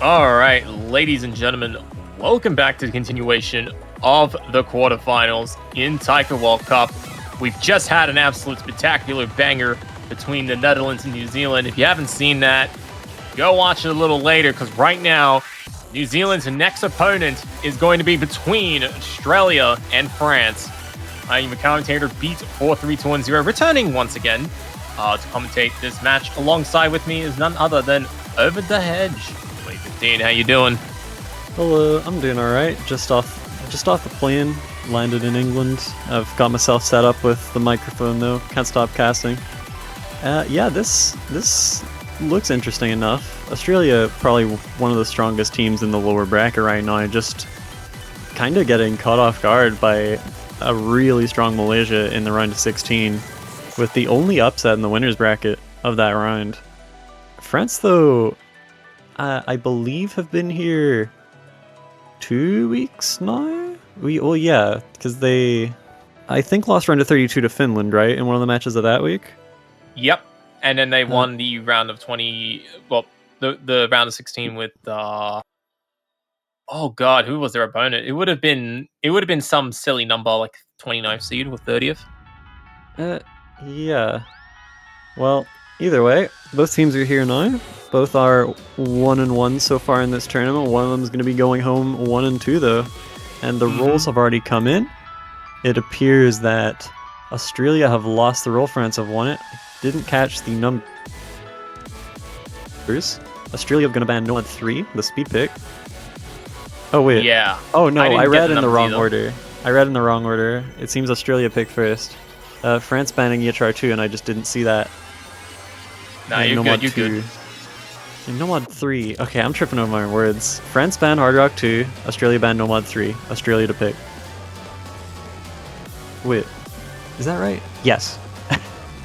All right, ladies and gentlemen, welcome back to the continuation of the quarterfinals in Taiko World Cup. We've just had an absolute spectacular banger between the Netherlands and New Zealand. If you haven't seen that, go watch it a little later because right now, New Zealand's next opponent is going to be between Australia and France. I am a commentator, Beat 43210, returning once again to commentate this match. Alongside with me is none other than Over the Hedge. Wait, 15, how you doing? Hello, I'm doing all right. Just off the plane, landed in England. I've got myself set up with the microphone though. Can't stop casting. Yeah, this looks interesting enough. Australia probably one of the strongest teams in the lower bracket right now. Just kind of getting caught off guard by a really strong Malaysia in the round of 16, with the only upset in the winners bracket of that round. France, though, I believe have been here 2 weeks now? Yeah, because they, I think, lost round of 32 to Finland, right, in one of the matches of that week? Yep. And then they won the round of 20, well, the round of 16 with, oh god, who was their opponent? It would have been some silly number, like 29th seed or 30th. Yeah. Well, either way, both teams are here now. Both are 1-1 so far in this tournament. One of them is going to be going home 1-2 though. And the rolls have already come in. It appears that Australia have lost the roll, France have won it. Didn't catch the numbers. Australia are going to ban Nomad 3, the speed pick. Oh wait. Yeah. Oh no, I read the in the wrong numbers order. It seems Australia picked first. France banning EHR 2, and I just didn't see that. Nah, you're Nomad good, 2. And Nomad 3. Okay, I'm tripping over my own words. France banned Hard Rock 2, Australia banned Nomad 3. Australia to pick. Wait, is that right? Yes.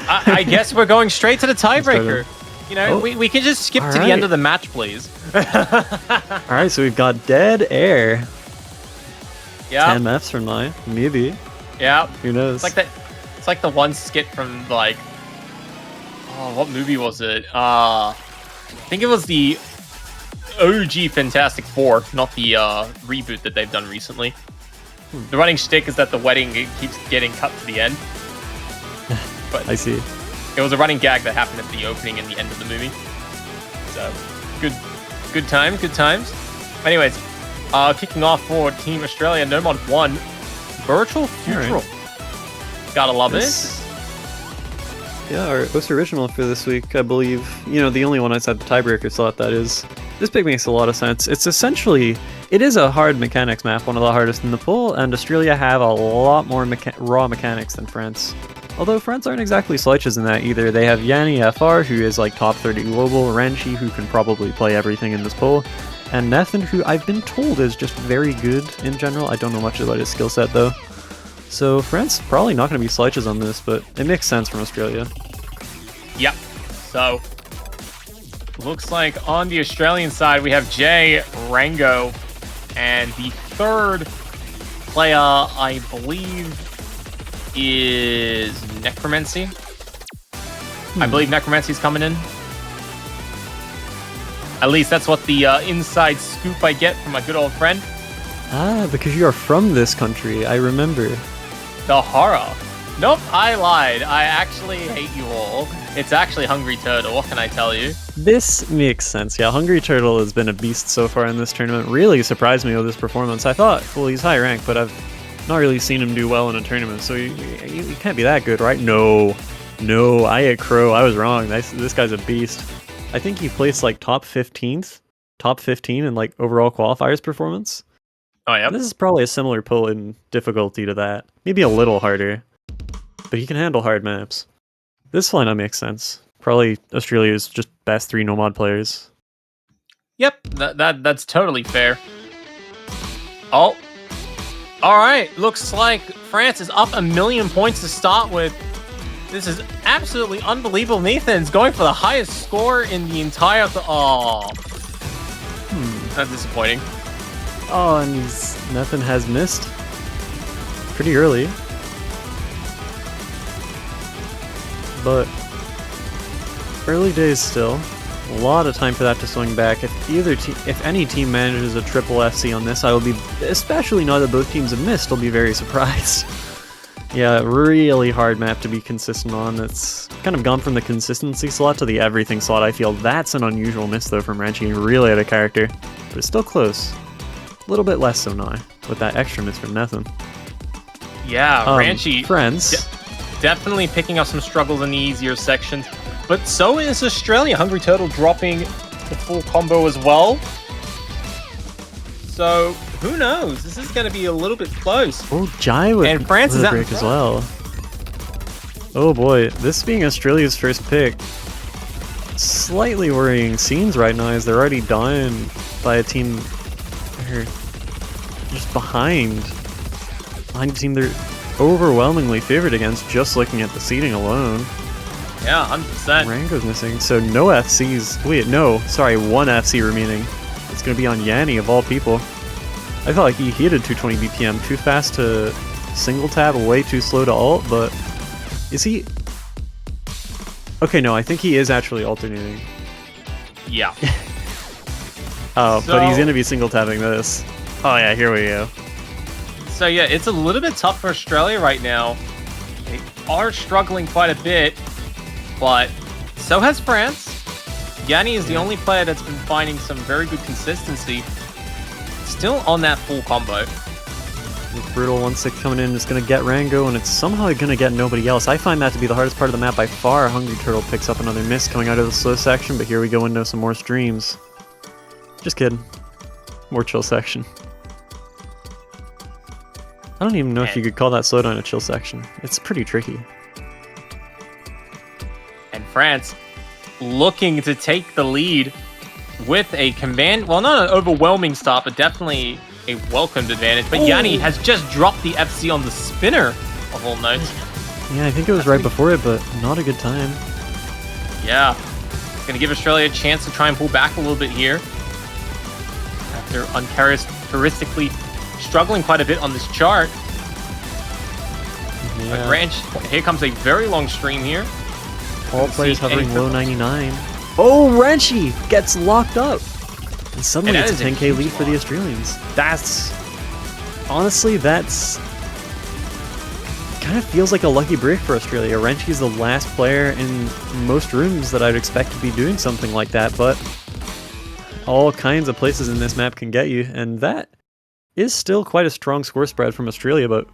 I guess we're going straight to the tiebreaker. You know, Oh. we can just skip to the end of the match, please. Alright, so we've got dead air. Yeah. 10 maps from now, maybe. Yeah. Who knows? It's like the one skit from like, oh, what movie was it? I think it was the OG Fantastic Four, not the reboot that they've done recently. The running shtick is that the wedding keeps getting cut to the end. But I see. it was a running gag that happened at the opening and the end of the movie. So good times. Anyways, kicking off for Team Australia, Nomad 1, Virtual Futural. Right. Gotta love This- Yeah, our most original for this week, I believe. You know, the only one outside the tiebreaker slot, that is. This pick makes a lot of sense. It's essentially, it is a hard mechanics map, one of the hardest in the pool, and Australia have a lot more raw mechanics than France. Although France aren't exactly slouches in that either. They have Yanni FR, who is like top 30 global, Renchi, who can probably play everything in this pool, and Nathan, who I've been told is just very good in general. I don't know much about his skill set though. So France probably not going to be slouches on this, but it makes sense from Australia. Yep. So, looks like on the Australian side, we have Jay Rango, and the third player, I believe, is Necromancy. I believe Necromancy's coming in. At least that's what the inside scoop I get from my good old friend. Ah, because you are from this country, I remember. The horror. Nope, I lied. I actually hate you all. It's actually Hungry Turtle, what can I tell you? This makes sense, yeah. Hungry Turtle has been a beast so far in this tournament. Really surprised me with his performance. I thought, well, he's high rank, but I've not really seen him do well in a tournament, so you can't be that good, right? No, I ate crow. I was wrong. This guy's a beast. I think he placed like top 15 in like overall qualifiers performance. Oh, yeah. This is probably a similar pull in difficulty to that. Maybe a little harder, but he can handle hard maps. This lineup makes sense. Probably Australia's just best 3 Nomad players. Yep, that's totally fair. Oh. Alright, looks like France is up 1,000,000 points to start with. This is absolutely unbelievable. Nathan's going for the highest score in the entire... That's disappointing. Oh, and Nathan has missed pretty early. But early days still. A lot of time for that to swing back. If any team manages a triple FC on this, I will be, especially now that both teams have missed, I'll be very surprised. Yeah, really hard map to be consistent on. It's kind of gone from the consistency slot to the everything slot. I feel that's an unusual miss though from Renchi, really out of character. But it's still close. A little bit less so now, with that extra miss from Nethan. Yeah, Renchi. Friends. Definitely picking up some struggles in the easier sections. But so is Australia. Hungry Turtle dropping the full combo as well. So, who knows? This is going to be a little bit close. Oh, Jai with and France is a break as well. Oh boy, this being Australia's first pick. Slightly worrying scenes right now as they're already down by a team. They're just behind a team they're overwhelmingly favored against just looking at the seeding alone. Yeah, 100%. Rango's missing, so no FCs. Wait, no, sorry, one FC remaining. It's gonna be on Yanni of all people. I felt like he hit 220 BPM, too fast to single tab, way too slow to ult, but is he? Okay, no, I think he is actually alternating. Yeah. Oh, but he's gonna be single tabbing this. Oh yeah, here we go. So yeah, it's a little bit tough for Australia right now. They are struggling quite a bit, but so has France. Yanni is the only player that's been finding some very good consistency. Still on that full combo. Brutal 1-6 coming in is going to get Rango, and it's somehow going to get nobody else. I find that to be the hardest part of the map by far. Hungry Turtle picks up another miss coming out of the slow section, but here we go into some more streams. Just kidding. More chill section. I don't even know if you could call that slowdown a chill section. It's pretty tricky. And France looking to take the lead with a command, well, not an overwhelming start, but definitely a welcomed advantage. But Yanni has just dropped the FC on the spinner, of all notes. Yeah, I think it was right before it, but not a good time. Yeah. Going to give Australia a chance to try and pull back a little bit here. After uncharacteristically struggling quite a bit on this chart. Yeah. But Ranch, here comes a very long stream here. All players hovering low 99. Oh, Renchi gets locked up. And suddenly it's a 10k lead for the Australians. Honestly, that's kind of feels like a lucky break for Australia. Renchi is the last player in most rooms that I'd expect to be doing something like that, but all kinds of places in this map can get you, and that is still quite a strong score spread from Australia, but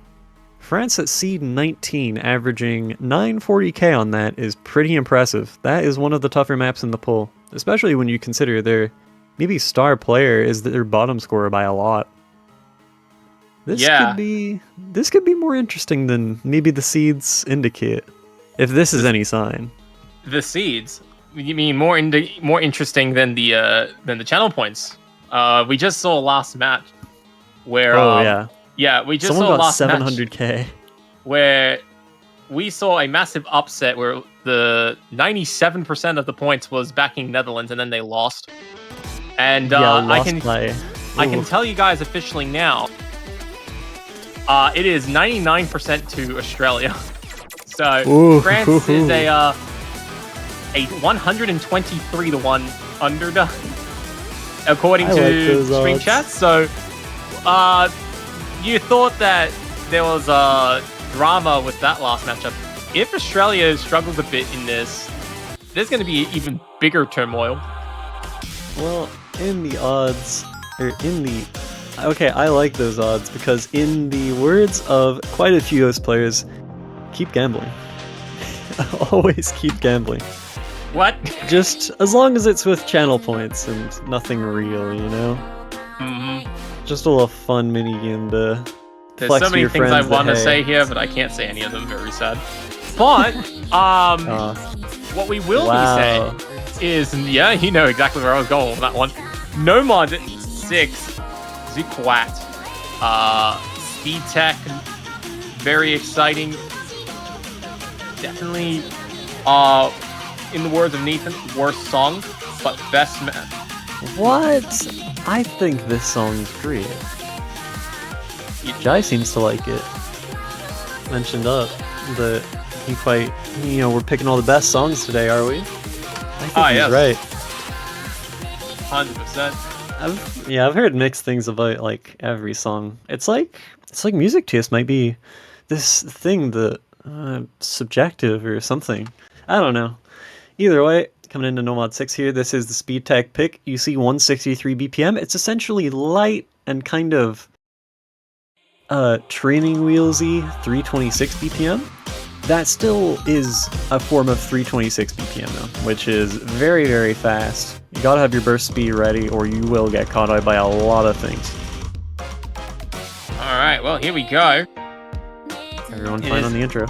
France at seed 19, averaging 940k on that, is pretty impressive. That is one of the tougher maps in the pool, especially when you consider their maybe star player is their bottom scorer by a lot. This could be more interesting than maybe the seeds indicate, if this is any sign. The seeds? You mean more interesting than the channel points? We just saw last match where yeah, we just someone saw got last 700k match where we saw a massive upset where the 97% of the points was backing Netherlands, and then they lost. And I can tell you guys officially now, it is 99% to Australia. So France is a 123 to 1 underdog according to stream chat. So you thought that there was drama with that last matchup. If Australia struggles a bit in this, there's going to be even bigger turmoil. Well, in the odds, okay, I like those odds because in the words of quite a few US players, keep gambling. Always keep gambling. What? Just as long as it's with channel points and nothing real, you know? Mm-hmm. Just a little fun mini game to There's flex so many your things I friends want to that, say here, but I can't say any of them. Very sad. But what we will be saying is, yeah, you know exactly where I was going with that one. Nomad 6, Zukwat, Speed Tech, very exciting. Definitely, in the words of Nathan, worst song, but best map. What? I think this song's great. Jai seems to like it. Mentioned up that he quite, we're picking all the best songs today, are we? I think he's right. 100%. I've heard mixed things about like every song. It's like music taste might be this thing that subjective or something. I don't know. Either way, coming into Nomad 6 here, this is the speed tag pick. You see 163 BPM. It's essentially light and kind of training wheelsy 326 BPM. That still is a form of 326 BPM though, which is very, very fast. You gotta have your burst speed ready or you will get caught out by a lot of things. Alright, well, here we go. Everyone fine on the intro.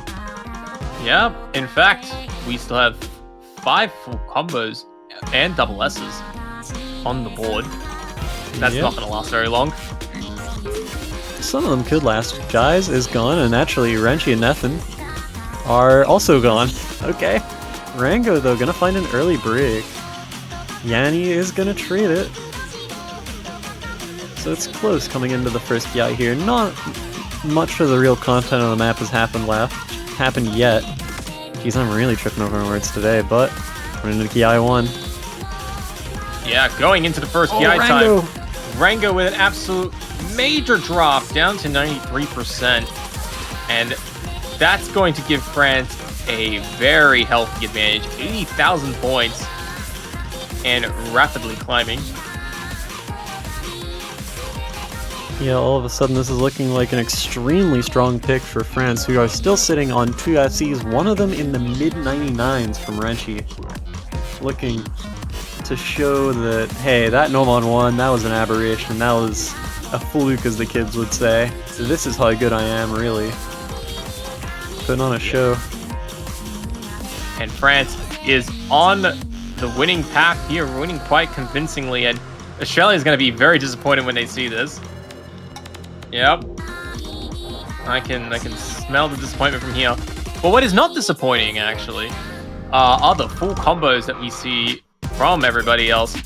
Yeah, in fact, we still have 5 full combos and double S's on the board. That's not going to last very long. Some of them could last. Jai's is gone, and naturally, Renchi and Nethan are also gone. Okay. Rango, though, gonna find an early break. Yanni is gonna trade it. So it's close coming into the first Gi here. Not much of the real content of the map has happened yet. Jeez, I'm really tripping over my words today, but we're into Gi 1. Yeah, going into the first Gi time. Rango with an absolute major drop down to 93%. And that's going to give France a very healthy advantage. 80,000 points and rapidly climbing. Yeah, all of a sudden this is looking like an extremely strong pick for France, who are still sitting on 2 FCs, one of them in the mid-99s from Renchi. Looking to show that, hey, that Nomad 1, that was an aberration, that was a fluke, as the kids would say. So this is how good I am, really. Putting on a show. And France is on the winning path here, winning quite convincingly, and Australia is going to be very disappointed when they see this. Yep. I can smell the disappointment from here. But what is not disappointing, actually, are the full combos that we see from everybody else.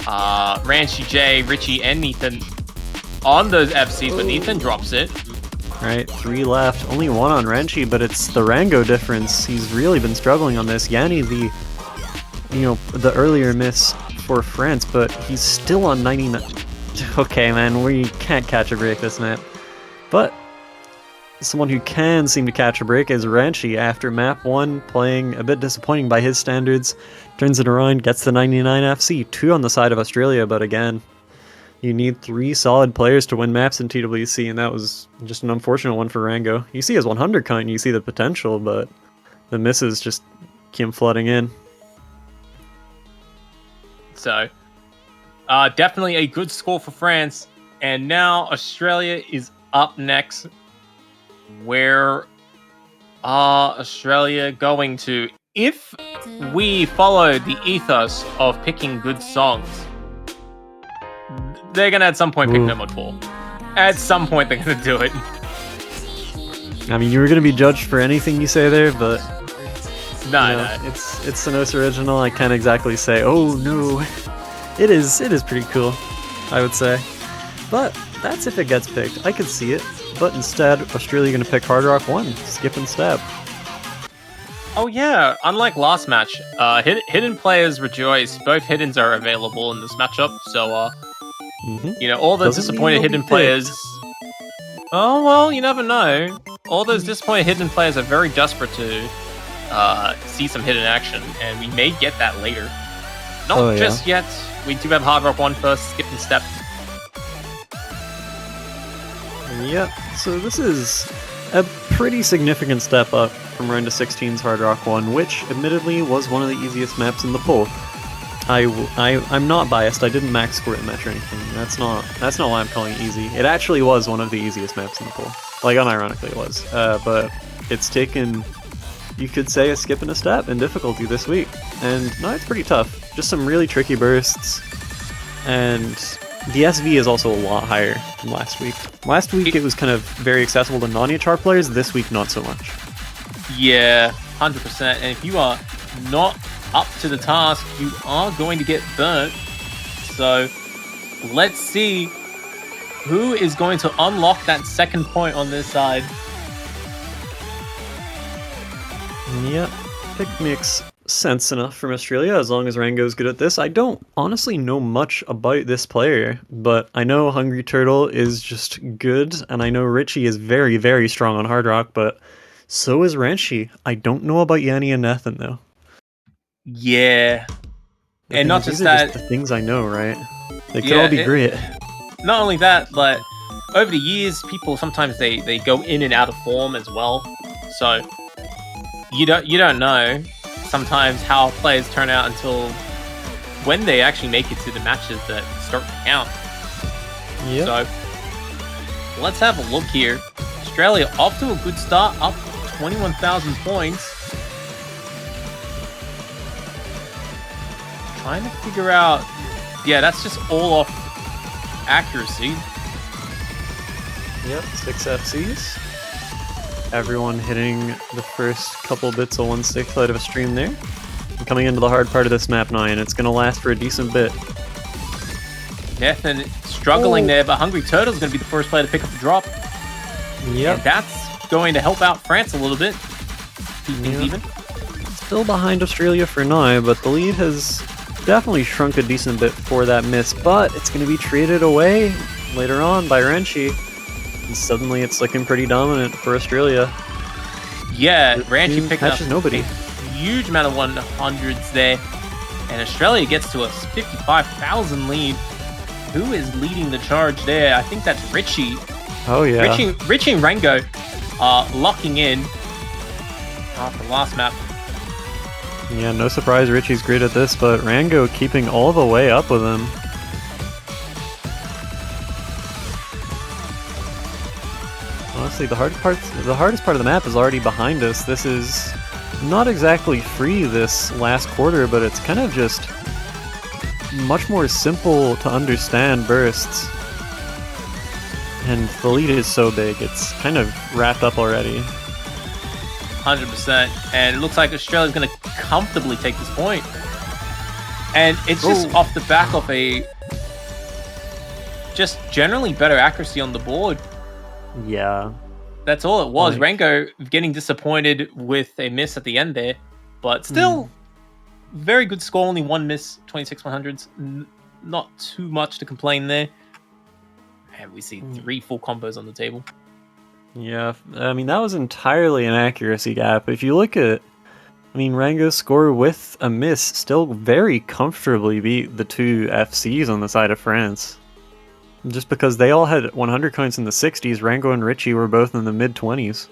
Ranchi, Jay, Richie, and Nathan on those FCs, but Nathan drops it. Right, 3 left. Only 1 on Renchi, but it's the Rango difference. He's really been struggling on this. Yanni, the earlier miss for France, but he's still on 99. Okay, man, we can't catch a break this map. But someone who can seem to catch a break is Ranchi after map 1 playing a bit disappointing by his standards. Turns it around, gets the 99 FC, 2 on the side of Australia, but again, you need 3 solid players to win maps in TWC, and that was just an unfortunate one for Rango. You see his 100 count, and you see the potential, but the misses just came flooding in. So, definitely a good score for France. And now Australia is up next. Where are Australia going to? If we follow the ethos of picking good songs, they're going to at some point pick Nomad 4. At some point they're going to do it. I mean, you were going to be judged for anything you say there, but... No. It's Sonos original. I can't exactly say, oh no. It is pretty cool, I would say. But that's if it gets picked. I could see it. But instead, Australia going to pick Hard Rock 1, skip and stab. Oh yeah, unlike last match, hidden players rejoice. Both hiddens are available in this matchup, so all the disappointed hidden players. Oh well, you never know. All those disappointed hidden players are very desperate to see some hidden action, and we may get that later. Not just yet. We do have Hard Rock 1 first, skip and step. Yep, so this is a pretty significant step up from round to 16's Hard Rock 1, which admittedly was one of the easiest maps in the pool. I'm not biased, I didn't max score the match or anything. That's not why I'm calling it easy. It actually was one of the easiest maps in the pool. Like, unironically it was. But it's taken, you could say, a skip and a step in difficulty this week. And no, it's pretty tough. Just some really tricky bursts. And the SV is also a lot higher than last week. Last week it was kind of very accessible to non-EHR players, this week not so much. Yeah, 100%. And if you are not up to the task, you are going to get burnt. So let's see who is going to unlock that second point on this side. Yep, pick mix sense enough from Australia, as long as Rango's good at this. I don't honestly know much about this player, but I know Hungry Turtle is just good, and I know Richie is very, very strong on Hard Rock, but so is Ranchi. I don't know about Yanni and Nathan, though. Yeah. The And thing not is, just these are that. just the things I know, right? They could Yeah, all be great. Not only that, but over the years, people sometimes they go in and out of form as well. So you don't know sometimes how players turn out until when they actually make it to the matches that start to count. Yep. So let's have a look here. Australia off to a good start, up 21,000 points. Trying to figure out, yeah, that's just all off accuracy. Yep, 6 FCs. Everyone hitting the first couple bits of 1/6 out of a stream there. And coming into the hard part of this map now, and it's going to last for a decent bit. Nathan struggling there, but Hungry Turtle's going to be the first player to pick up the drop. Yep. And that's going to help out France a little bit. Keep things even. Still behind Australia for now, but the lead has definitely shrunk a decent bit for that miss, but it's going to be traded away later on by Ranchi. And suddenly it's looking pretty dominant for Australia. Yeah, Ranchi picked up nobody. a huge amount of 100s there. And Australia gets to a 55,000 lead. Who is leading the charge there? I think that's Richie. Oh, yeah. Richie and Rango are locking in after the last map. Yeah, no surprise Richie's great at this, but Rango keeping all the way up with him. Honestly, the hardest part of the map is already behind us. This is not exactly free this last quarter, but it's kind of just much more simple to understand bursts. And the lead is so big, it's kind of wrapped up already. 100%. And it looks like Australia's going to comfortably take this point. And it's just off the back of a just generally better accuracy on the board. Yeah. That's all it was. Rango getting disappointed with a miss at the end there. But still, very good score. Only one miss, 26 100s. Not too much to complain there. And we see 3 full combos on the table. Yeah, I mean, that was entirely an accuracy gap. If you look at, I mean, Rango's score with a miss still very comfortably beat the 2 FCs on the side of France. Just because they all had 100 counts in the 60s, Rango and Richie were both in the mid-20s.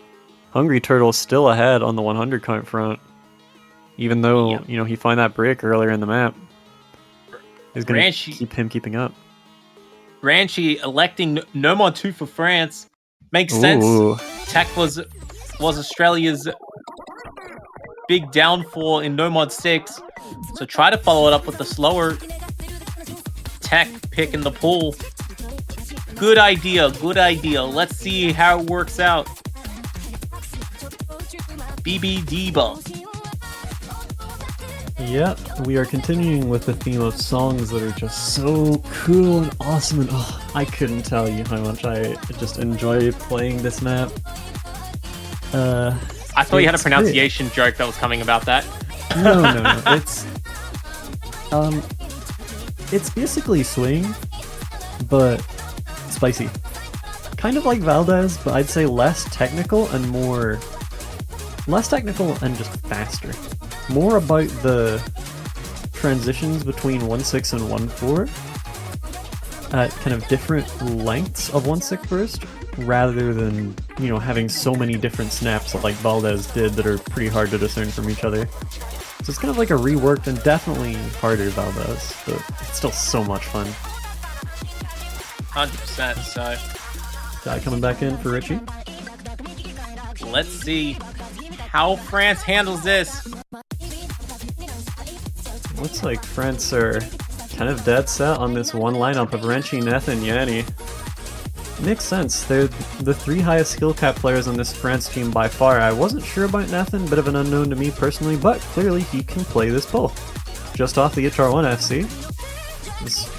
Hungry Turtle's still ahead on the 100 count front. Even though, you know, he found that break earlier in the map. He's going to keep him keeping up. Ranchi electing no mod 2 for France. Makes sense. Tech was Australia's big downfall in no mod 6. So try to follow it up with the slower Tech pick in the pool. Good idea, good idea. Let's see how it works out. BB Diba. Yep, we are continuing with the theme of songs that are just so cool and awesome, and I couldn't tell you how much I just enjoy playing this map. I thought you had a pronunciation joke that was coming about that. No. It's basically swing, but spicy. Kind of like Valdez, but I'd say less technical and just faster. More about the transitions between 1/6 and 1/4 at kind of different lengths of 1/6 burst, rather than, you know, having so many different snaps like Valdez did that are pretty hard to discern from each other. So it's kind of like a reworked and definitely harder Valdez, but it's still so much fun. 100%, so... Guy coming back in for Richie. Let's see how France handles this. Looks like France are kind of dead set on this one lineup of Renchi, Neth, and Yanni. Makes sense. They're the 3 highest skill cap players on this France team by far. I wasn't sure about Nathan, bit of an unknown to me personally, but clearly he can play this bull. Just off the HR1 FC. It's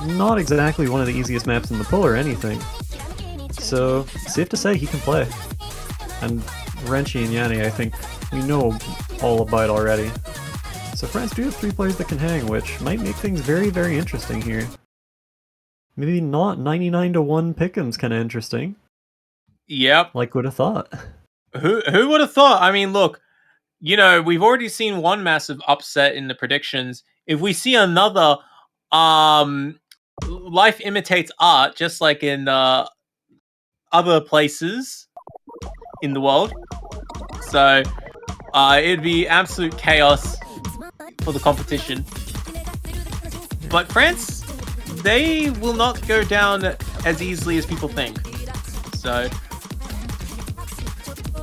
not exactly one of the easiest maps in the pool or anything. So, safe to say he can play. And Renchi and Yanni, I think we know all about already. So France do have 3 players that can hang, which might make things very, very interesting here. Maybe not 99-1 pick'em's kind of interesting. Yep. Like would have thought. Who would have thought? I mean, look, you know, we've already seen one massive upset in the predictions. If we see another, life imitates art, just like in other places in the world. So it'd be absolute chaos for the competition. But France, they will not go down as easily as people think. So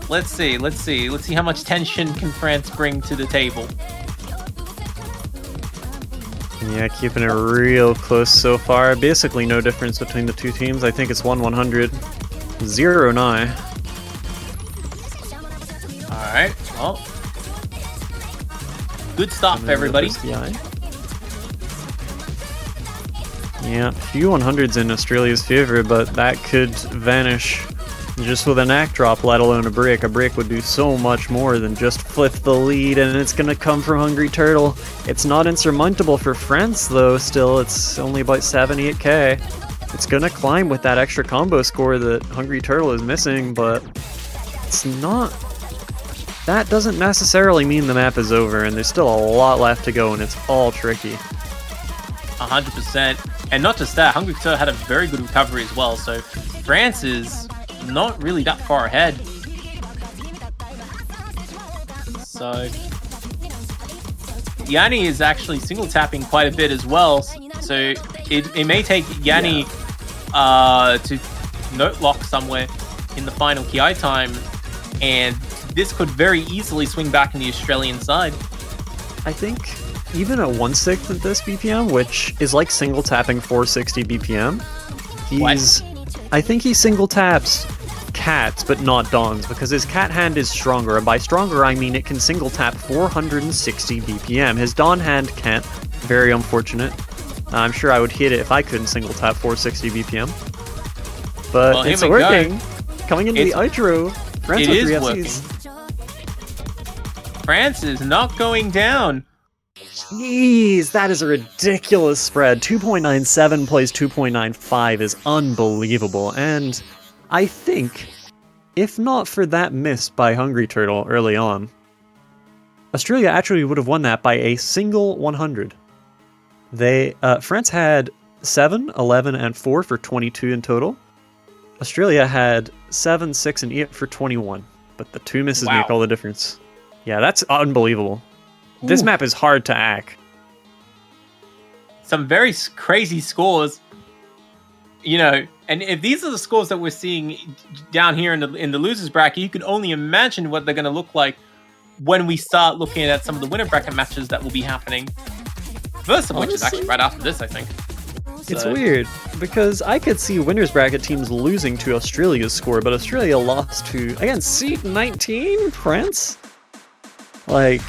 let's see how much tension can France bring to the table. Yeah, keeping it real close so far. Basically no difference between the two teams. I think it's 1-100. 0-9. Alright, well. Good start for everybody. Yeah, few 100s in Australia's favor, but that could vanish just with an act drop, let alone a break. A break would do so much more than just flip the lead, and it's gonna come from Hungry Turtle. It's not insurmountable for France, though, still. It's only about 78k. It's gonna climb with that extra combo score that Hungry Turtle is missing, but it's not... That doesn't necessarily mean the map is over, and there's still a lot left to go, and it's all tricky. 100%. And not just that, Hungry Turtle had a very good recovery as well, so France is not really that far ahead. So Yanni is actually single tapping quite a bit as well, so it may take Yanni to note lock somewhere in the final KI time, and this could very easily swing back in the Australian side. I think even at 1/6 of this BPM, which is like single tapping 460 BPM, I think he single taps cats, but not dons, because his cat hand is stronger, and by stronger I mean it can single tap 460 BPM. His don hand can't. Very unfortunate. I'm sure I would hit it if I couldn't single tap 460 BPM. But well, it's working. Coming into the outro, France with 3 FCs. France is not going down. Jeez, that is a ridiculous spread. 2.97 plays 2.95 is unbelievable, and I think, if not for that miss by Hungry Turtle early on, Australia actually would have won that by a single 100. France had 7, 11, and 4 for 22 in total. Australia had 7, 6, and 8 for 21, but the 2 misses make all the difference. Yeah, that's unbelievable. Ooh. This map is hard to hack. Some very crazy scores, you know, and if these are the scores that we're seeing down here in the losers bracket, you can only imagine what they're going to look like when we start looking at some of the winner bracket matches that will be happening. First of which is actually right after this, I think. So. It's weird, because I could see winners bracket teams losing to Australia's score, but Australia lost to, again, seed 19, France? Like,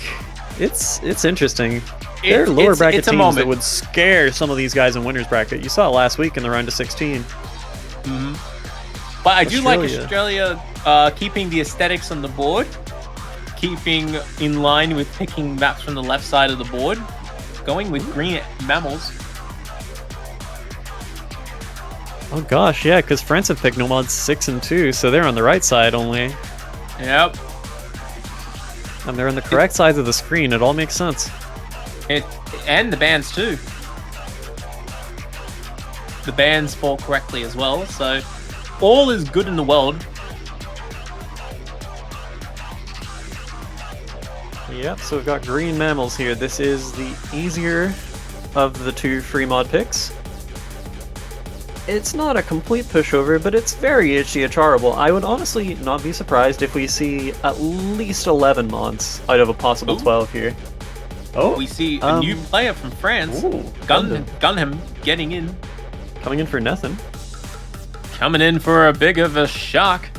it's interesting. There are lower bracket teams that would scare some of these guys in winners bracket. You saw it last week in the round of 16. Mm-hmm. But I do like Australia keeping the aesthetics on the board, keeping in line with picking maps from the left side of the board, going with green mammals. Oh gosh, yeah, because France have picked nomads 6 and 2, so they're on the right side only. Yep. And they're on the correct sides of the screen. It all makes sense. And the bands too. The bands fall correctly as well, so all is good in the world. Yep, so we've got green mammals here. This is the easier of the 2 free mod picks. It's not a complete pushover, but it's very HDHRable. I would honestly not be surprised if we see at least 11 mods out of a possible 12 here. Oh, we see a new player from France. Ooh, Gunham getting in. Coming in for nothing. Coming in for a big of a shock.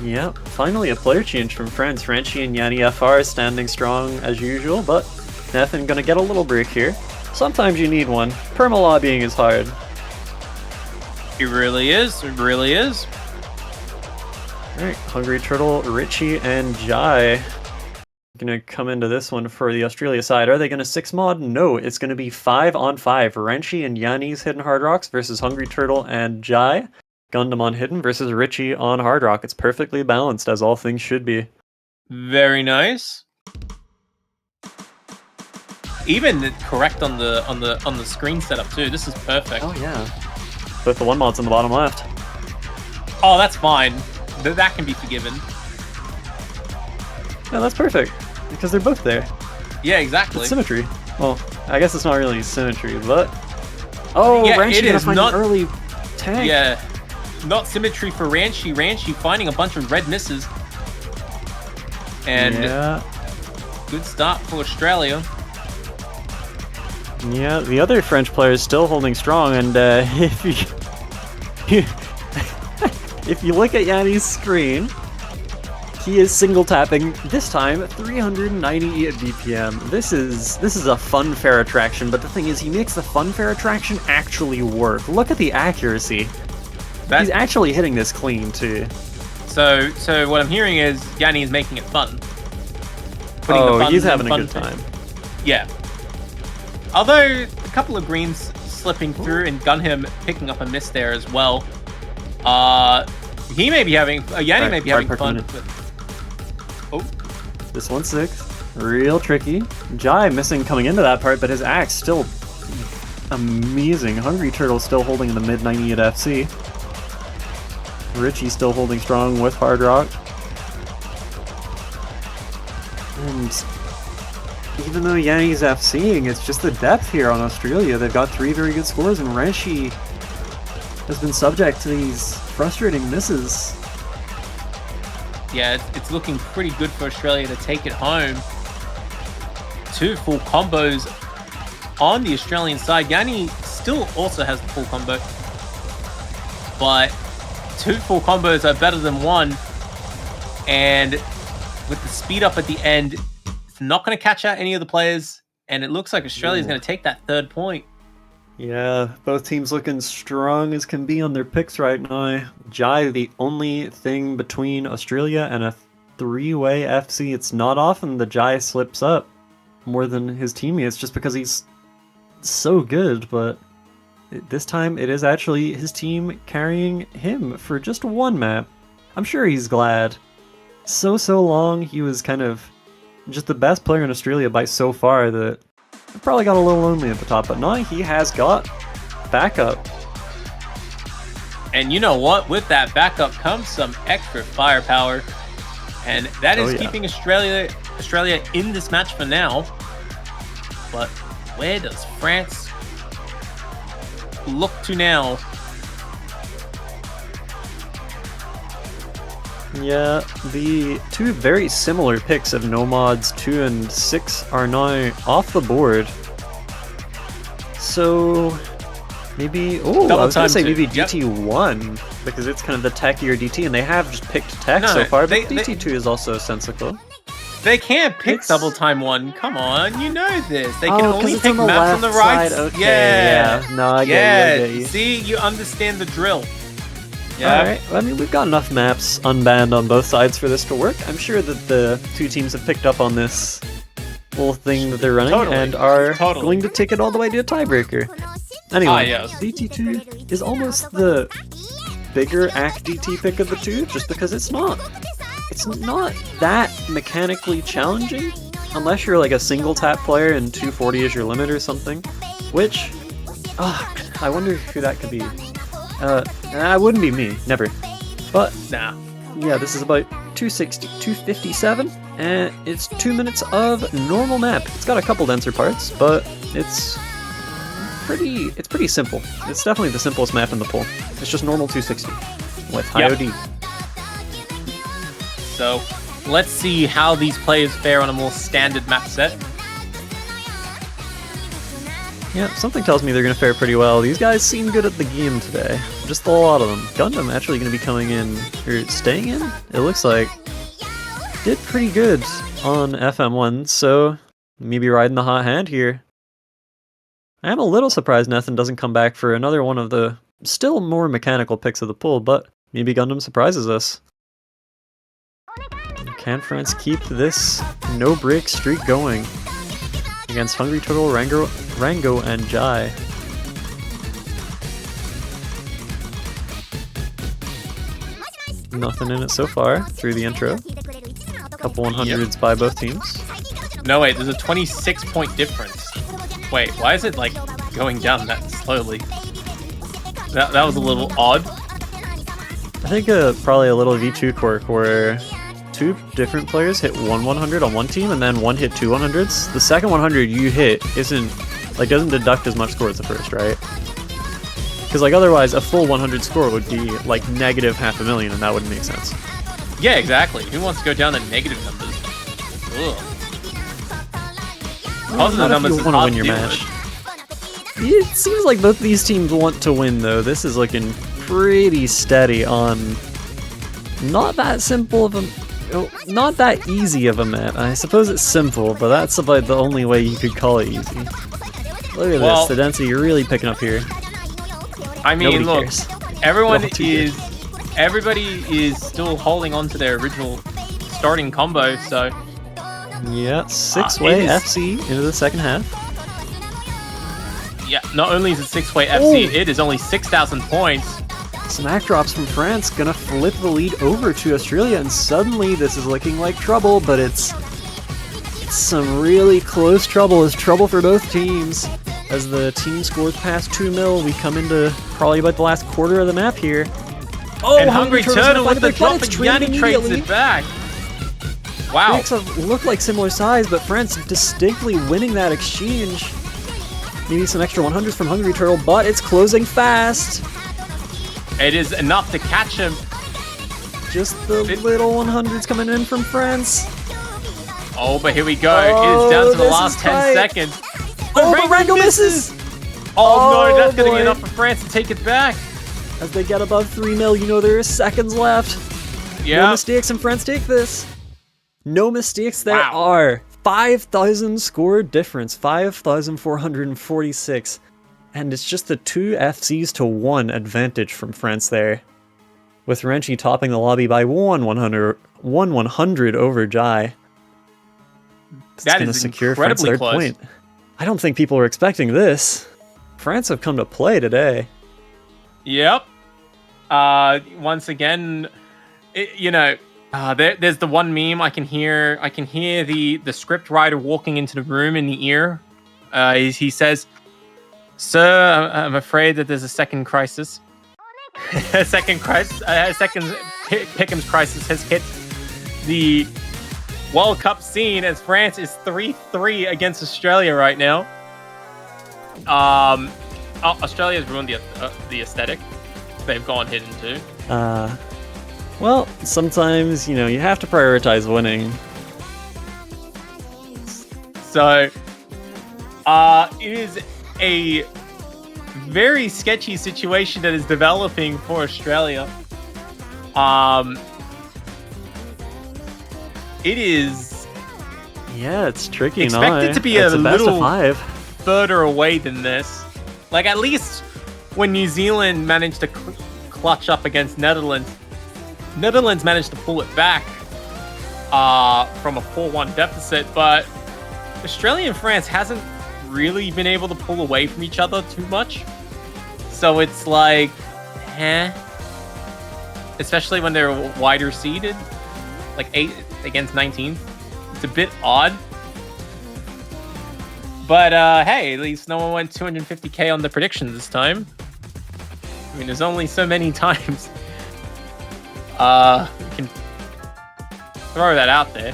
Yeah, finally a player change from France. Franchi and Yanni FR standing strong as usual, but Nathan gonna get a little break here. Sometimes you need one. Perma lobbying is hard. It really is. It really is. Alright, Hungry Turtle, Richie, and Jai gonna come into this one for the Australia side. Are they gonna 6-mod? No, it's gonna be 5-on-5. Renshi and Yanni's Hidden Hard Rocks versus Hungry Turtle and Jai. Gundam on Hidden versus Richie on Hard Rock. It's perfectly balanced, as all things should be. Very nice. Even correct on the screen setup too. This is perfect. Oh yeah. Both the 1-mods on the bottom left. Oh, that's fine. That can be forgiven. No, that's perfect. Because they're both there. Yeah, exactly. It's symmetry. Well, I guess it's not really symmetry, but... Oh, yeah, Ranchi gonna find not an early tank. Yeah, not symmetry for Ranchi. Ranchi finding a bunch of red misses. And yeah. Good start for Australia. Yeah, the other French player is still holding strong, and if you if you look at Yanni's screen, he is single tapping, this time 390 BPM. This is a fun fair attraction, but the thing is he makes the fun fair attraction actually work. Look at the accuracy. He's actually hitting this clean too. So what I'm hearing is Yanni is making it fun. He's having a good time. Yeah. Although a couple of greens slipping through and Gunhim picking up a miss there as well. He may be having Yanni may be having fun. This one's 6. Real tricky. Jai missing coming into that part, but his axe still amazing. Hungry Turtle still holding in the mid 90 at FC. Richie still holding strong with Hard Rock. And even though Yanni's FCing, it's just the depth here on Australia. They've got 3 very good scores, and Renshi has been subject to these frustrating misses. Yeah, it's looking pretty good for Australia to take it home. 2 full combos on the Australian side. Yanni still also has the full combo, but 2 full combos are better than 1. And with the speed up at the end, it's not going to catch out any of the players. And it looks like Australia's going to take that 3rd point. Yeah, both teams looking strong as can be on their picks right now. Jai, the only thing between Australia and a 3-way FC. It's not often the Jai slips up more than his teammates just because he's so good, but this time it is actually his team carrying him for just 1 map. I'm sure he's glad. So long he was kind of just the best player in Australia by so far that it probably got a little lonely at the top, but now he has got backup. And you know what? With that backup comes some extra firepower. And that is keeping Australia in this match for now. But where does France look to now? Yeah, the 2 very similar picks of Nomads 2 and 6 are now off the board. So maybe I was gonna say maybe DT1 because it's kind of the techier DT, and they have just picked tech so far. But DT2 is also sensical. They can't pick double time 1. Come on, you know this. They can only pick maps on the right. Okay, yeah. No, I get you. See, you understand the drill. Yeah. Alright, well, I mean, we've got enough maps unbanned on both sides for this to work. I'm sure that the 2 teams have picked up on this little thing that they're running and are going to take it all the way to a tiebreaker. Anyway, DT2 is almost the bigger ACK DT pick of the 2, just because it's not that mechanically challenging, unless you're like a single tap player and 240 is your limit or something, which, I wonder who that could be. That wouldn't be me, never. But, yeah, this is about 260, 257, and it's 2 minutes of normal map. It's got a couple denser parts, but it's pretty simple. It's definitely the simplest map in the pool. It's just normal 260 with high OD. So, let's see how these players fare on a more standard map set. Yeah, something tells me they're going to fare pretty well. These guys seem good at the game today. Just a lot of them. Gundam actually going to be coming in, or staying in? It looks like. Did pretty good on FM1, so maybe riding the hot hand here. I am a little surprised Nathan doesn't come back for another one of the still more mechanical picks of the pool, but maybe Gundam surprises us. Can France keep this no-break streak going against Hungry Turtle, Rango, and Jai? Nothing in it so far through the intro. Couple 100s by both teams. No, wait, there's a 26-point difference. Wait, why is it, like, going down that slowly? That was a little odd. I think probably a little V2 quirk where two different players hit one 100 on one team and then one hit two 100s. The second 100 you hit doesn't deduct as much score as the first, right? Because like otherwise a full 100 score would be like negative $500,000 and that wouldn't make sense. Yeah, exactly. Who wants to go down to negative numbers? Ugh. Positive numbers is want to hard win your deal match. with. It seems like both these teams want to win though. This is looking pretty steady on not that simple of a not that easy of a map. I suppose it's simple, but that's about the only way you could call it easy. Look at this, the density you're really picking up here. I mean, Nobody look, cares. everybody is still holding on to their original starting combo, so yeah, six-way FC into the second half. yeah, not only is it six-way FC, it is only 6,000 points. Smack drops from France, gonna flip the lead over to Australia, and suddenly this is looking like trouble, but it's some really close trouble. It's trouble for both teams. As the team scores past 2-0, we come into probably about the last quarter of the map here. Oh, and Hungry Turtle with the drop, and Yanni trades it back. Wow. Breaks look like similar size, but France distinctly winning that exchange. Maybe some extra 100s from Hungry Turtle, but it's closing fast. It is enough to catch him. Just the little 100s coming in from France. Oh, but here we go. It is down to the last 10 seconds. But Rango misses! Oh no, that's going to be enough for France to take it back. As they get above 3-0, you know there is seconds left. Yeah. No mistakes and France take this. No mistakes there are. 5,000 score difference, 5,446. And it's just the 2 FCs to 1 advantage from France there. With Renchi topping the lobby by 100 over Jai. That is incredibly close. Point. I don't think people were expecting this. France have come to play today. Yep. Once again, there's the one meme I can hear the script writer walking into the room in the ear. He says, "Sir, I'm afraid that there's a second crisis. a second Pickham's crisis has hit the World Cup scene as France is 3-3 against Australia right now." Australia has ruined the aesthetic they've gone hidden to. Well, sometimes, you have to prioritize winning. So, it is a very sketchy situation that is developing for Australia. It is... Yeah, it's tricky. Expected to be a little further away than this. Like, at least when New Zealand managed to clutch up against Netherlands managed to pull it back from a 4-1 deficit, but Australia and France hasn't really been able to pull away from each other too much. So it's like, especially when they're wider seeded, like 8 against 19. It's a bit odd. But hey, at least no one went 250k on the predictions this time. I mean, there's only so many times you can throw that out there.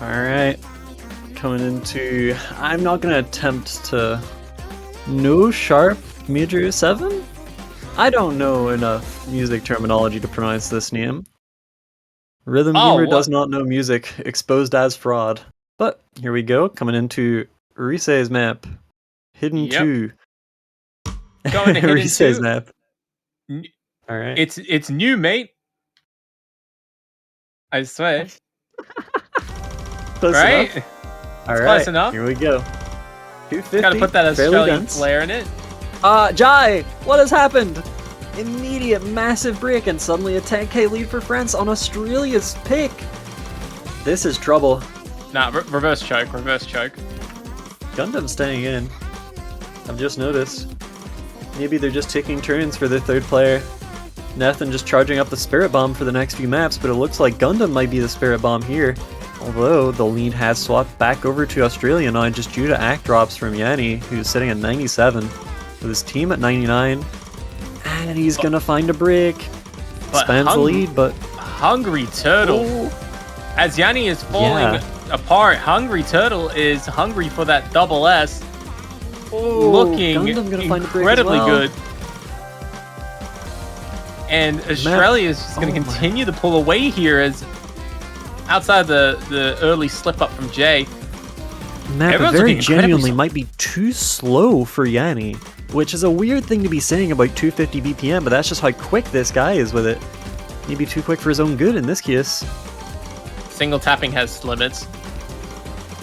Alright. Coming into... I'm not going to attempt to... No Sharp Major 7? I don't know enough music terminology to pronounce this name. Rhythm Gamer does not know music, exposed as fraud. But here we go, coming into Rise's map. Hidden 2. Going to Hidden 2. Rise's map. Alright. It's new, mate. I swear. Close right? enough. Alright, close enough. Here we go. 250. Gotta put that Australian flair in it. Jai! What has happened? immediate massive break, and suddenly a 10k lead for France on Australia's pick. This is trouble. Nah, reverse choke. Gundam staying in. I've just noticed. Maybe they're just taking turns for their third player. Nathan just charging up the Spirit Bomb for the next few maps, but it looks like Gundam might be the Spirit Bomb here. Although the lead has swapped back over to Australia now just due to act drops from Yanni, who's sitting at 97, with his team at 99. And he's gonna find a break. Spans the lead, but... Hungry Turtle. Oh. As Yanni is falling apart, Hungry Turtle is hungry for that double S. Looking incredibly good. And Australia is just going to continue to pull away here as outside the early slip up from Jay. Map very genuinely might be too slow for Yanni, which is a weird thing to be saying about 250 BPM, but that's just how quick this guy is with it. Maybe too quick for his own good in this case. Single tapping has limits.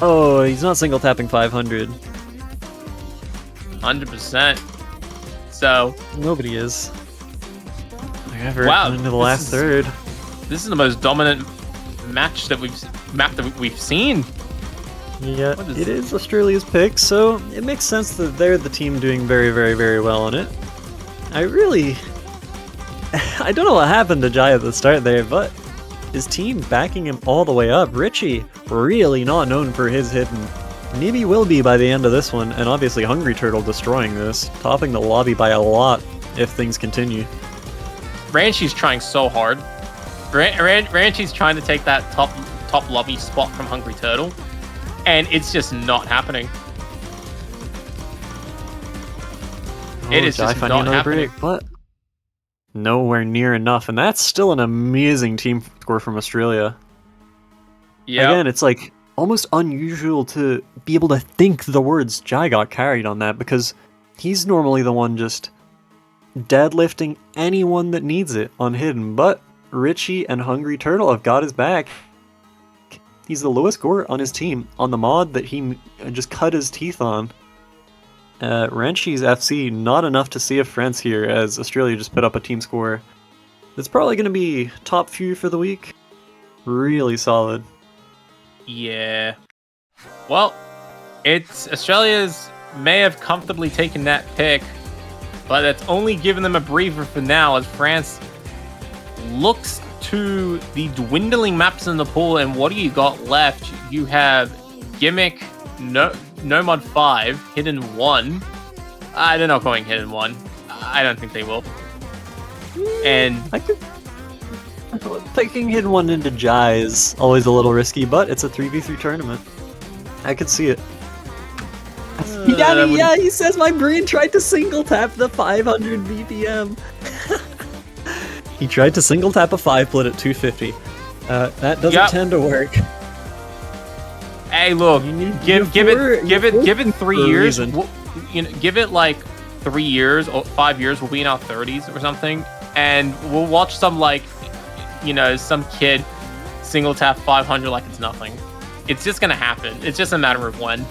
Oh, he's not single tapping 500. 100%. So nobody is. Wow, into the last third. This is the most dominant map that we've seen. Yeah, it is Australia's pick, so it makes sense that they're the team doing very, very, very well on it. I don't know what happened to Jai at the start there, but his team backing him all the way up. Richie, really not known for his hidden. Maybe will be by the end of this one, and obviously Hungry Turtle destroying this, topping the lobby by a lot if things continue. Ranchi's trying so hard. Ranchi's trying to take that top lobby spot from Hungry Turtle, and it's just not happening. It is just not happening. But nowhere near enough, and that's still an amazing team score from Australia. Yeah. Again, it's like almost unusual to be able to think the words Jai got carried on that, because he's normally the one just deadlifting anyone that needs it on hidden, but Richie and Hungry Turtle have got his back. He's the lowest score on his team on the mod that he just cut his teeth on. Ranchi's FC, not enough to see a France here, as Australia just put up a team score that's probably going to be top few for the week. Really solid. Yeah. Well, Australia's may have comfortably taken that pick, but it's only given them a breather for now as France looks to the dwindling maps in the pool. And what do you got left? You have Gimmick, Nomad 5, Hidden 1. They're not going Hidden 1. I don't think they will. And picking Hidden 1 into Jai is always a little risky, but it's a 3v3 tournament. I could see it. Yeah, he says my brain tried to single tap the 500 BPM. He tried to single tap a 5-plit at 250. That doesn't tend to work. Hey, look, give it 3 years. Give it like 3 years or 5 years. We'll be in our 30s or something, and we'll watch some some kid single tap 500 like it's nothing. It's just gonna happen. It's just a matter of when.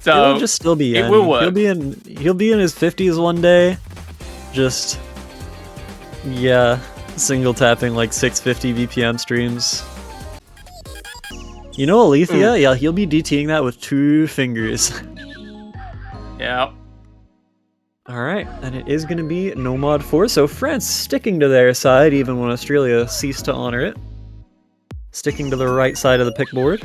So it'll just still be in. It will work. He'll be in his 50s one day. Just single tapping like 650 BPM streams. You know Alethea? Yeah, he'll be DTing that with 2 fingers. Yeah. Alright, and it is going to be Nomad 4, so France sticking to their side even when Australia ceased to honor it. Sticking to the right side of the pick board.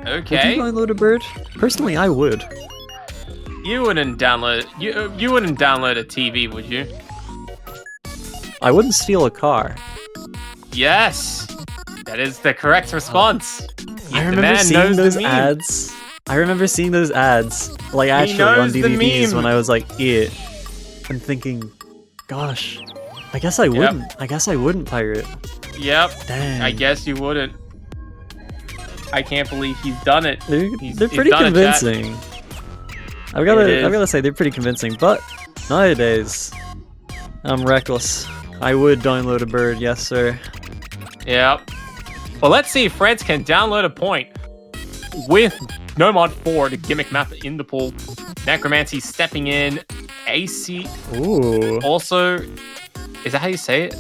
Okay. Would you download a bird? Personally, I would. You wouldn't download a TV, would you? I wouldn't steal a car. Yes, that is the correct response. I remember seeing those ads. I remember seeing those ads, like actually on DVDs when I was like 8, and thinking, "Gosh, I guess I wouldn't. Yep. I guess I wouldn't pirate." Yep. Dang. I guess you wouldn't. I can't believe he's done it. They're pretty convincing. I've gotta say they're pretty convincing, but nowadays I'm reckless. I would download a bird, yes sir. Yep. Well, let's see if France can download a point with Nomad 4 to gimmick map in the pool. Necromancy stepping in AC. Ooh. Also, is that how you say it?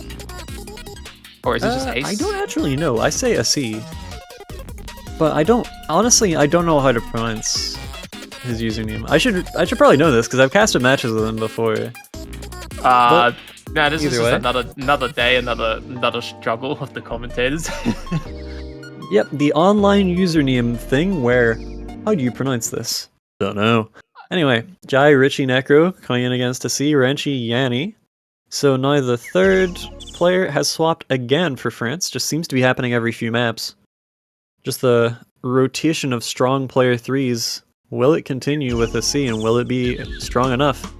Or is it just Ace? I don't actually know. I say a C. But I don't know how to pronounce his username. I should probably know this because I've casted matches with him before. No, this is just another day, another struggle of the commentators. Yep, the online username thing where, how do you pronounce this? Don't know. Anyway, Jai, Richie, Necro coming in against a C, Renchi, Yanni. So now the third player has swapped again for France. Just seems to be happening every few maps. Just the rotation of strong player 3s. Will it continue with a C, and will it be strong enough?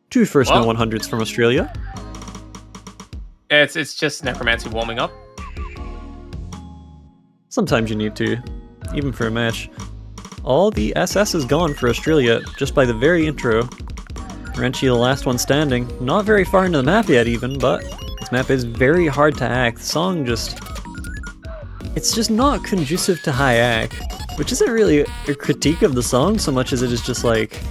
2 first no 100s from Australia. It's just Necromancy warming up. Sometimes you need to, even for a match. All the SS is gone for Australia, just by the very intro. Renchi, the last one standing. Not very far into the map yet even, but this map is very hard to hack. The song it's just not conducive to high hack, which isn't really a critique of the song so much as it is just like,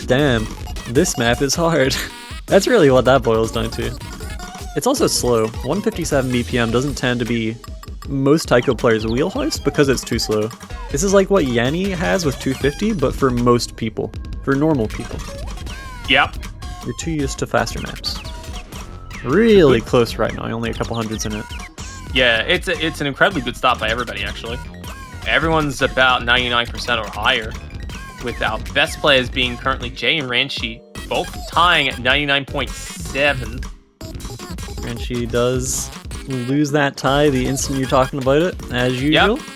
damn, this map is hard. That's really what that boils down to. It's also slow. 157 BPM doesn't tend to be most taiko players' wheelhouse because it's too slow. This is like what Yanni has with 250, but for most people. For normal people. Yep. You're too used to faster maps. Really close right now, only a couple hundreds in it. Yeah, it's an incredibly good start by everybody, actually. Everyone's about 99% or higher, with our best players being currently Jay and Ranchi, both tying at 99.7. Ranchi does lose that tie the instant you're talking about it, as usual. Yep.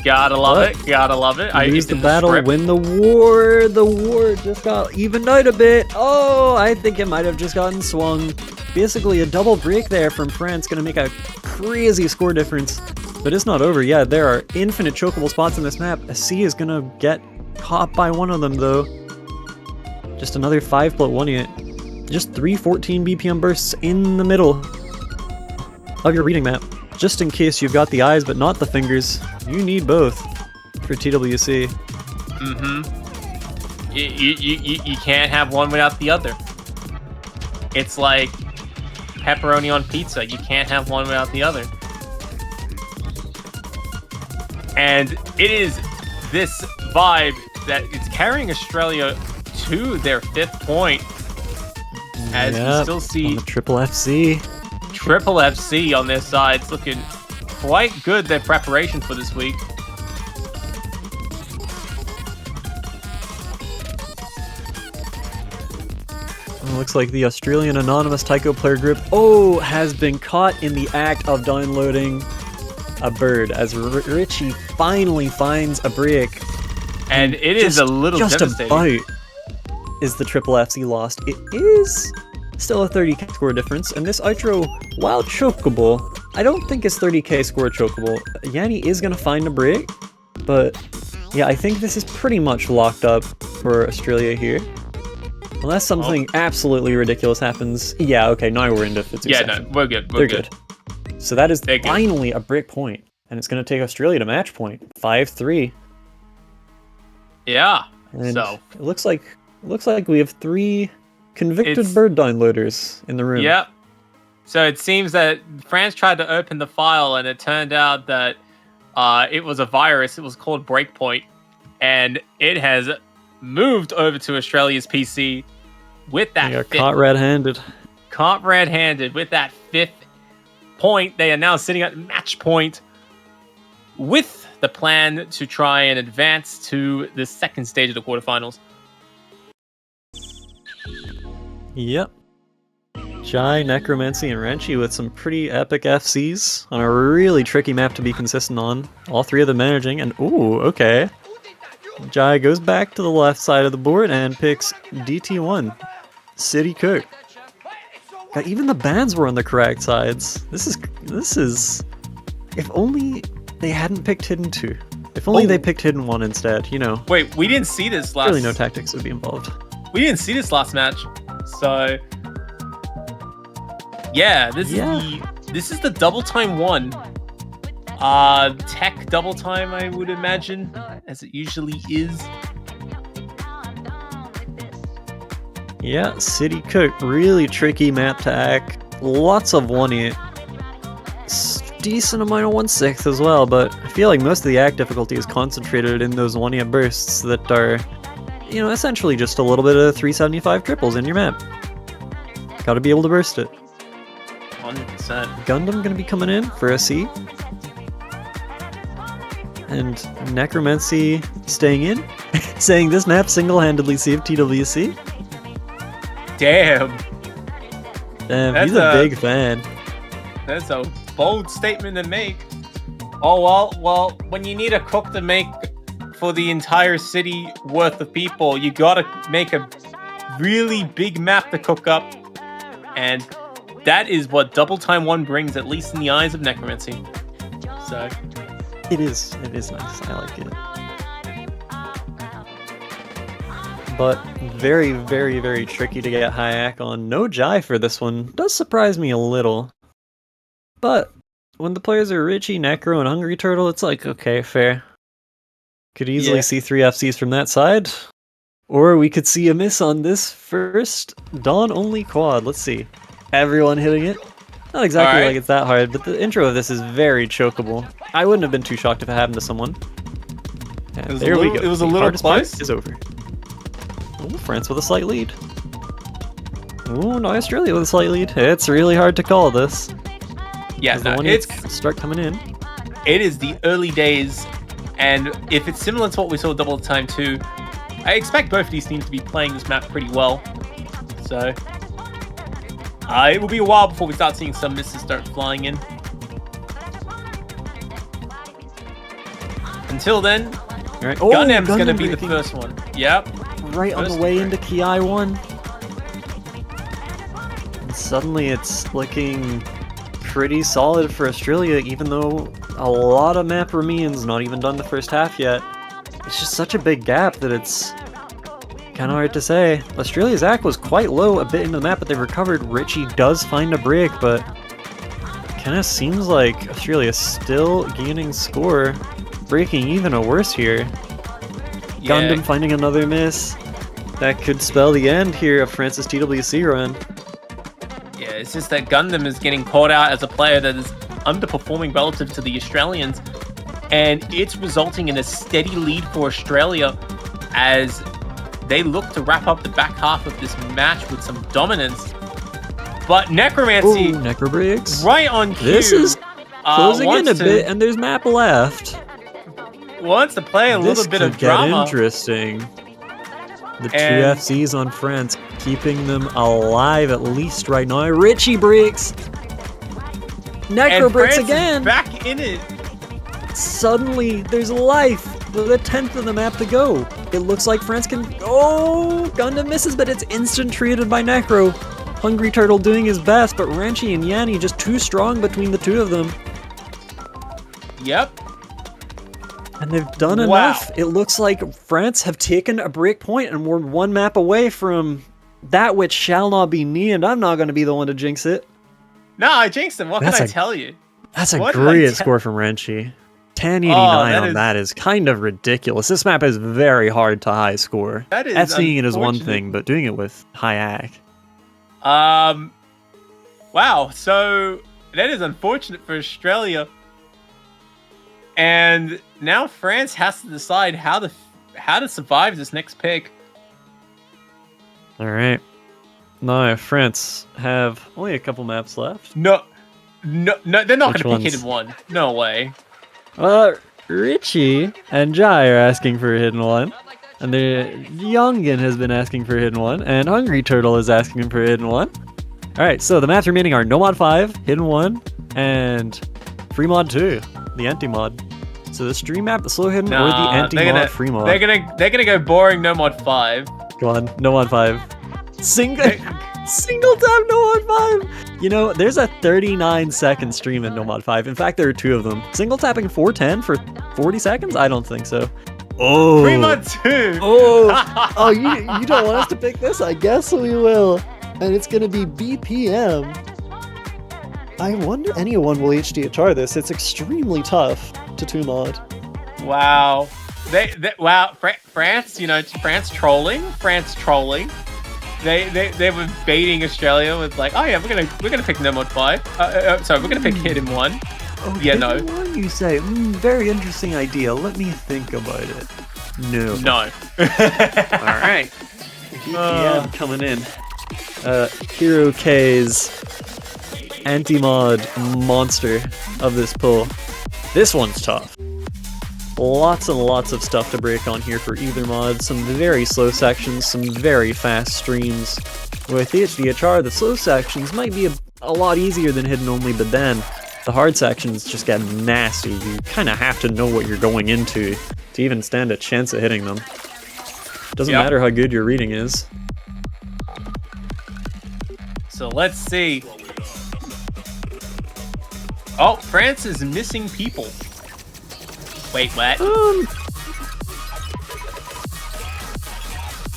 Gotta love it, gotta love it. Lose the battle, win the war. The war just got evened out a bit. Oh, I think it might have just gotten swung. Basically a double break there from France, gonna make a crazy score difference. But it's not over. Yeah, there are infinite chokeable spots in this map. A C is gonna get caught by one of them though. Just another 5+1 unit. Just 3 14 BPM bursts in the middle of your reading map. Just in case you've got the eyes but not the fingers. You need both for TWC. Mm-hmm. You can't have one without the other. It's like pepperoni on pizza. You can't have one without the other. And it is this vibe that it's carrying Australia to their 5th point. As you still see on the Triple FC. Triple FC on their side. It's looking quite good, their preparation for this week. Looks like the Australian anonymous taiko player group has been caught in the act of downloading a bird as Richie finally finds a break. And it is a little devastating. About is the Triple FC lost. It is still a 30k score difference, and this outro, while chokeable, I don't think it's 30k score chokeable. Yanni is going to find a break, but yeah, I think this is pretty much locked up for Australia here. Unless something absolutely ridiculous happens. Yeah, okay, now we're into 50 seconds. No, we're good. They're good. So that is finally a break point, and it's going to take Australia to match point. 5-3. Yeah, and so it looks like we have 3 convicted bird downloaders in the room. Yep. So it seems that France tried to open the file, and it turned out that it was a virus. It was called Breakpoint, and it has moved over to Australia's PC with that. They got caught red-handed. Caught red-handed with that 5th point. They are now sitting at match point with the plan to try and advance to the 2nd stage of the quarterfinals. Yep. Jai, Necromancy, and Renchi with some pretty epic FCs on a really tricky map to be consistent on. All 3 of them managing, and ooh, okay. Jai goes back to the left side of the board and picks DT1, City Cook. God, even the bands were on the correct sides. This is... If only they hadn't picked Hidden 2. If only they picked Hidden 1 instead, you know. Wait, we didn't see this last... Really no tactics would be involved. We didn't see this last match, so... Yeah, this is the double time 1. Tech double time, I would imagine, as it usually is. Yeah, City Cook, really tricky map to hack. Lots of 1-8. Decent amount of 1/6 as well, but I feel like most of the hack difficulty is concentrated in those 1-8 bursts that are, you know, essentially just a little bit of 375 triples in your map. Gotta be able to burst it. 100%. Gundam gonna be coming in for a C. And Necromancy staying in, saying this map single-handedly saved TWC. Damn. Damn, That's he's a big fan. That's a bold statement to make. Oh, well, when you need a cook to make for the entire city worth of people, you gotta make a really big map to cook up. And that is what Double Time 1 brings, at least in the eyes of Necromancy. So... It is nice, I like it. But very, very, very tricky to get high hack on. No Jai for this one. Does surprise me a little. But when the players are Richie, Necro, and Hungry Turtle, it's like, okay, fair. Could easily see 3 FCs from that side. Or we could see a miss on this first Dawn-only quad. Let's see. Everyone hitting it. Not exactly like it's that hard, but the intro of this is very chokeable. I wouldn't have been too shocked if it happened to someone. And there we go. It was a The little hardest part close. is over. Oh, France with a slight lead. Oh, no, Australia with a slight lead. It's really hard to call this. Yeah, The one it's start coming in. It is the early days, and if it's similar to what we saw with Double Time 2, I expect both of these teams to be playing this map pretty well. So, it will be a while before we start seeing some misses start flying in. Until then, Right. Gundam's going to Gundam be the breaking. first one. Yep. Right on the First way break. into Ki 1. And suddenly it's looking pretty solid for Australia, even though a lot of map remains, not even done the first half yet. It's just such a big gap that it's kind of hard to say. Australia's ACK was quite low a bit into the map, but they've recovered. Richie does find a break, but kind of seems like Australia's still gaining score, breaking even a worse here. Yeah. Gundam finding another miss. That could spell the end here of France's TWC run. Yeah, it's just that Gundam is getting caught out as a player that is underperforming relative to the Australians, and it's resulting in a steady lead for Australia as they look to wrap up the back half of this match with some dominance. But Necromancy, Ooh, Necro breaks. right on cue, This is closing in wants a to- bit, and there's map left. wants to play a little bit could of get drama. interesting. The 2 And- FCs on France, keeping them alive at least right now. Richie breaks. Necro And breaks France is again. back in it. Suddenly, there's life with a 10th of the map to go. It looks like France can... Oh, Gundam misses, but it's instant treated by Necro. Hungry Turtle doing his best, but Ranchi and Yanni just too strong between the two of them. Yep. And they've done Wow. enough. It looks like France have taken a break point and we're one map away from that which shall not be named. I'm not going to be the one to jinx it. No, I jinxed him. What That's can I a- tell you? That's a What did I great tell- score from Renchi. 1089 that on is- that is kind of ridiculous. This map is very hard to high score. That is FCing it is one unfortunate. thing, but doing it with high AC. Wow. So that is unfortunate for Australia. And now France has to decide how to survive this next pick. All right. Now, France have only a couple maps left. No, they're not going Which to pick ones? Hidden One. No way. Richie and Jai are asking for a hidden one. And Youngin has been asking for a hidden one. And Hungry Turtle is asking for a hidden one. Alright, so the maps remaining are No Mod 5, Hidden 1, and Free Mod 2, the anti-mod. So the stream map, the slow hidden, or the Nah, anti-mod free mod. They're gonna go boring. No Mod 5. Go on, No Mod 5. Single tap No Mod 5! You know, there's a 39-second stream in No Mod 5. In fact, there are two of them. Single tapping 410 for 40 seconds? I don't think so. Oh! Free Mod 2. Oh! Oh, you don't want us to pick this? I guess we will. And it's gonna be BPM. I wonder anyone will HDHR this. It's extremely tough to 2-mod. Wow. Wow. France, France trolling. they were baiting Australia with like, oh yeah, we're gonna pick no mod 5. Sorry, we're gonna pick hidden 1. Oh, Yeah, hidden no. one, you say? Very interesting idea. Let me think about it. No. No. All right. GTM coming in. Hero K's anti-mod monster of this pull. This one's tough. Lots and lots of stuff to break on here for either mod. Some very slow sections, some very fast streams. With the HDHR, the slow sections might be a lot easier than hidden only, but then the hard sections just get nasty. You kind of have to know what you're going into to even stand a chance at hitting them. Doesn't matter how good your reading is. So let's see. Oh, France is missing people. Wait, what?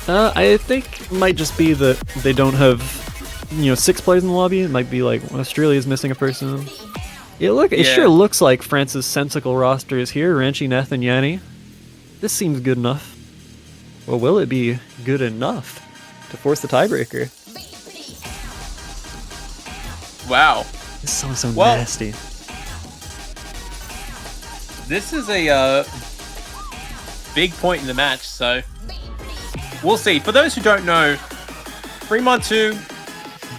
I think it might just be that they don't have, 6 players in the lobby. It might be like Australia's missing a person. It sure looks like France's sensical roster is here. Ranchi, Neth, and Yanni. This seems good enough. Well, will it be good enough to force the tiebreaker? Wow. This sounds so nasty. This is a big point in the match, so we'll see. For those who don't know, 3mod 2,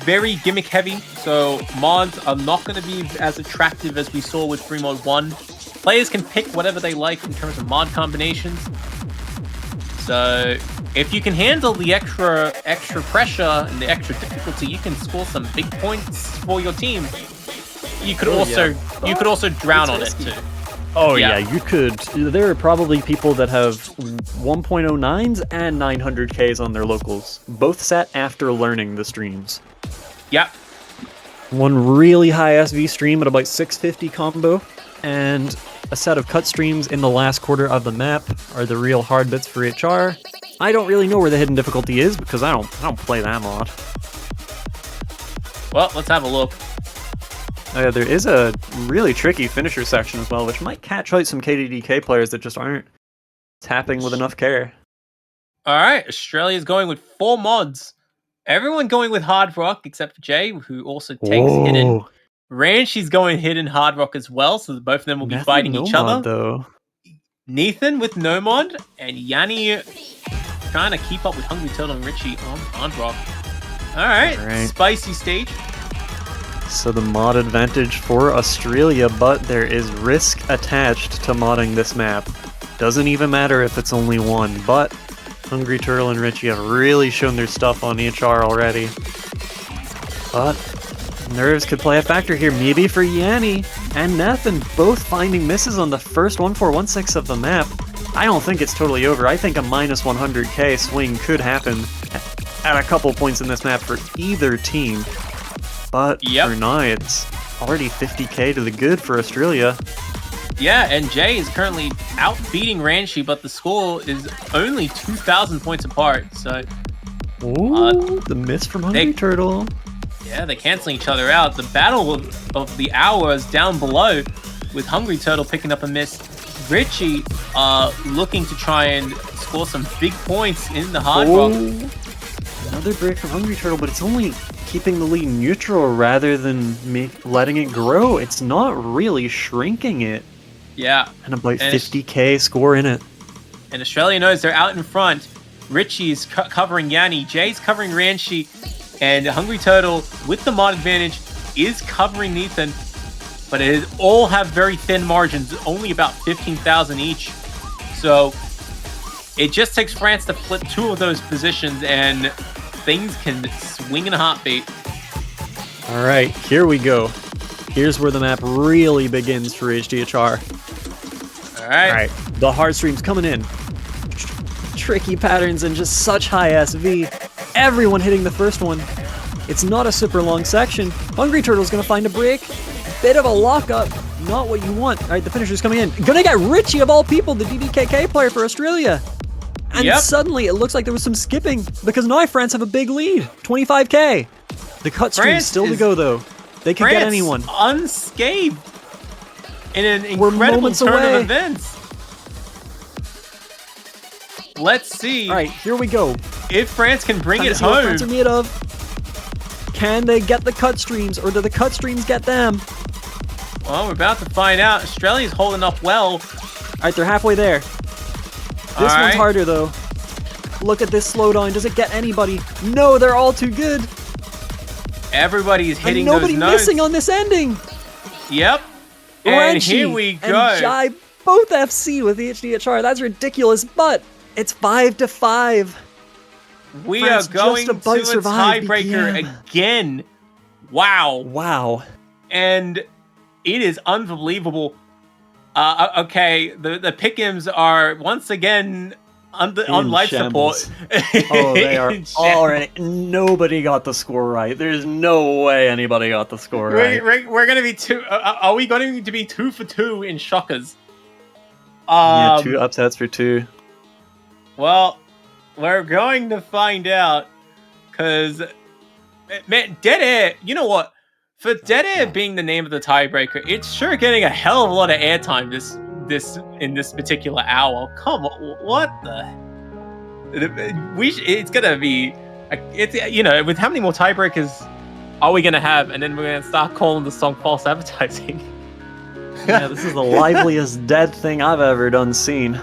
very gimmick heavy, so mods are not going to be as attractive as we saw with 3mod 1. Players can pick whatever they like in terms of mod combinations. So if you can handle the extra pressure and the extra difficulty, you can score some big points for your team. You could also drown on it too. Oh yeah, you could. There are probably people that have 1.09s and 900Ks on their locals, both set after learning the streams. Yep. One really high SV stream at about 650 combo, and a set of cut streams in the last quarter of the map are the real hard bits for HR. I don't really know where the hidden difficulty is because I don't play that mod. Well, let's have a look. There is a really tricky finisher section as well, which might catch out some KDDK players that just aren't tapping with enough care. All right, Australia's going with 4 mods. Everyone going with hard rock except for Jay, who also takes hidden. Ranchi's going hidden hard rock as well, so both of them will be fighting each other. Though. Nathan with no mod, and Yanni trying to keep up with Hungry Turtle and Richie on hard rock. All right, spicy stage. So the mod advantage for Australia, but there is risk attached to modding this map. Doesn't even matter if it's only one, but Hungry Turtle and Richie have really shown their stuff on HR already. But nerves could play a factor here, maybe for Yanni and Nathan, both finding misses on the first 1-4-1-6 of the map. I don't think it's totally over. I think a minus 100k swing could happen at a couple points in this map for either team. But for now, it's already 50k to the good for Australia. Yeah, and Jay is currently outbeating Ranchi, but the score is only 2,000 points apart. So, the miss from Hungry Turtle. Yeah, they're canceling each other out. The battle of the hour is down below, with Hungry Turtle picking up a miss. Richie looking to try and score some big points in the hard rock. Another break from Hungry Turtle, but it's only keeping the lead neutral rather than letting it grow. It's not really shrinking it. Yeah. And about 50k score in it. And Australia knows they're out in front. Richie's covering Yanni. Jay's covering Ranchi. And Hungry Turtle, with the mod advantage, is covering Nathan. But it all have very thin margins, only about 15,000 each. So it just takes France to flip 2 of those positions, and things can swing in a heartbeat. All right, here we go. Here's where the map really begins for HDHR. All right. The hard stream's coming in. Tricky patterns and just such high SV. Everyone hitting the first one. It's not a super long section. Hungry Turtle's gonna find a break. Bit of a lockup. Not what you want. All right, the finisher's coming in. Gonna get Richie of all people, the DDKK player for Australia. And suddenly it looks like there was some skipping because now France have a big lead. 25k. The cut stream's still to go though. They could get anyone. Unscathed in an incredible turn of events. Let's see. All right, here we go. if France can bring Time it to see what home. France are made of. Can they get the cut streams, or do the cut streams get them? Well, we're about to find out. Australia's holding up well. All right, they're halfway there. This All one's right. harder, though. Look at this slowdown. Does it get anybody? No, they're all too good. Everybody's hitting And nobody those notes. missing on this ending. Yep. And Renchi here we go. and Jai both FC with the HDHR. That's ridiculous, but it's 5-5. We France are going just about to a survived tiebreaker BPM. again. Wow. Wow. And it is unbelievable. Okay, the pick'ems are once again on life shambles. support. Oh, they are In already. Nobody got the score right. There's no way anybody got the score right. We're going to be two. Are we going to be 2 for 2 in shockers? Yeah, 2 upsets for 2. Well, we're going to find out, because, man, Dead Air, you know what? For Dead Air being the name of the tiebreaker, it's sure getting a hell of a lot of airtime in this particular hour. Come on, what the? It's gonna be, with how many more tiebreakers are we gonna have? And then we're gonna start calling the song false advertising. Yeah, this is the liveliest dead thing I've ever seen.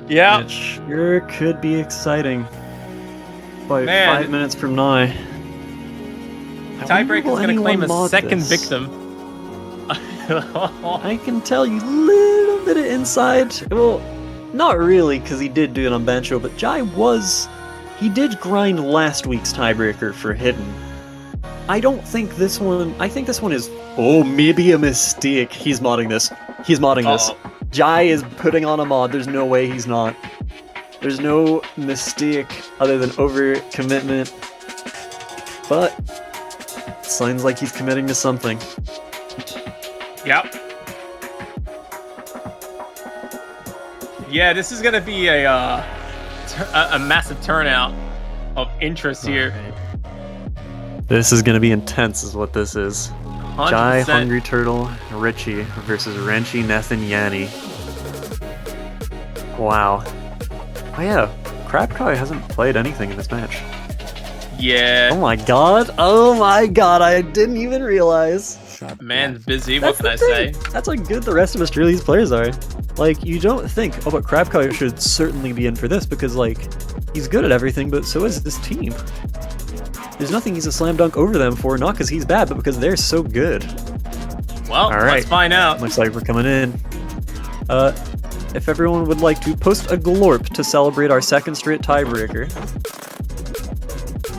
Yeah. It sure could be exciting. About Man. 5 minutes from now. Tiebreaker's gonna claim a mod second this? victim. I can tell you a little bit of inside. Well, not really, because he did do it on Bancho, but Jai he did grind last week's tiebreaker for Hidden. I don't think this one, I think this one is, maybe a mistake. He's modding this. He's modding this. Jai is putting on a mod, there's no way he's not. There's no mistake other than overcommitment. But, sounds like he's committing to something. Yep. Yeah, this is gonna be a massive turnout of interest here. This is gonna be intense, is what this is. 100%. Jai, Hungry Turtle, Richie versus Renchi, Nethan, Yanni. Wow. Oh yeah, Crab Cow hasn't played anything in this match. Yeah. Oh my god, I didn't even realize. Man's busy, what That's can the I thing. say? That's how good the rest of Australia's players are. Like, you don't think, but Crab Cow should certainly be in for this, because, like, he's good at everything, but so is this team. There's nothing he's a slam dunk over them for, not because he's bad, but because they're so good. Well, let's find out. Looks like we're coming in. If everyone would like to post a glorp to celebrate our second straight tiebreaker.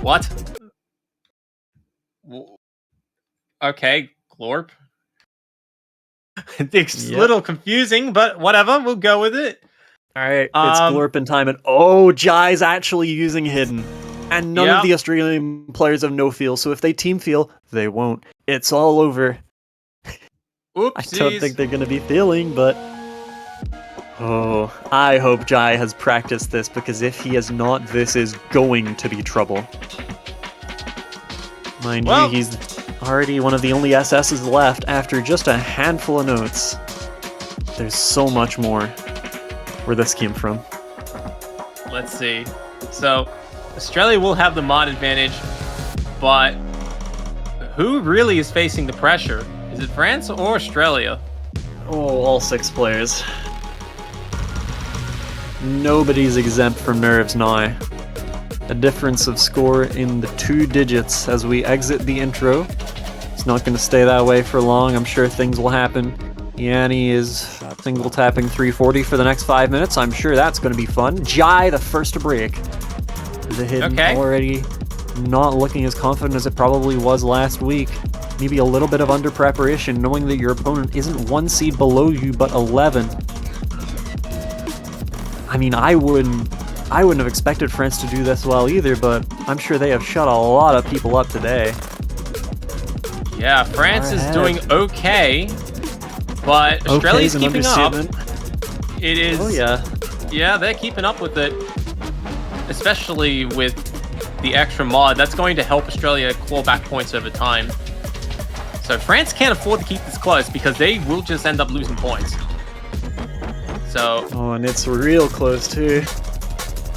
What? Okay, Glorp. It's a little confusing, but whatever, we'll go with it. Alright, it's glorp in time, and Jai's actually using Hidden. And none of the Australian players have no feel, so if they team feel, they won't. It's all over. Oopsies. I don't think they're gonna be feeling, but... I hope Jai has practiced this, because if he has not, this is going to be trouble. Mind you, he's already one of the only SS's left after just a handful of notes. There's so much more where this came from. Let's see. So, Australia will have the mod advantage, but who really is facing the pressure? Is it France or Australia? All 6 players. Nobody's exempt from nerves now. A difference of score in the 2 digits as we exit the intro. It's not going to stay that way for long. I'm sure things will happen. Yanni is single tapping 340 for the next 5 minutes. I'm sure that's going to be fun. Jai, the first to break. The Hidden already not looking as confident as it probably was last week. Maybe a little bit of under preparation, knowing that your opponent isn't 1 seed below you, but 11. I mean, I wouldn't have expected France to do this well either, but I'm sure they have shut a lot of people up today. Yeah, France is doing okay, but Australia's keeping up. It is. Oh yeah. Yeah, they're keeping up with it, especially with the extra mod. That's going to help Australia claw back points over time. So France can't afford to keep this close because they will just end up losing points. So. And it's real close too.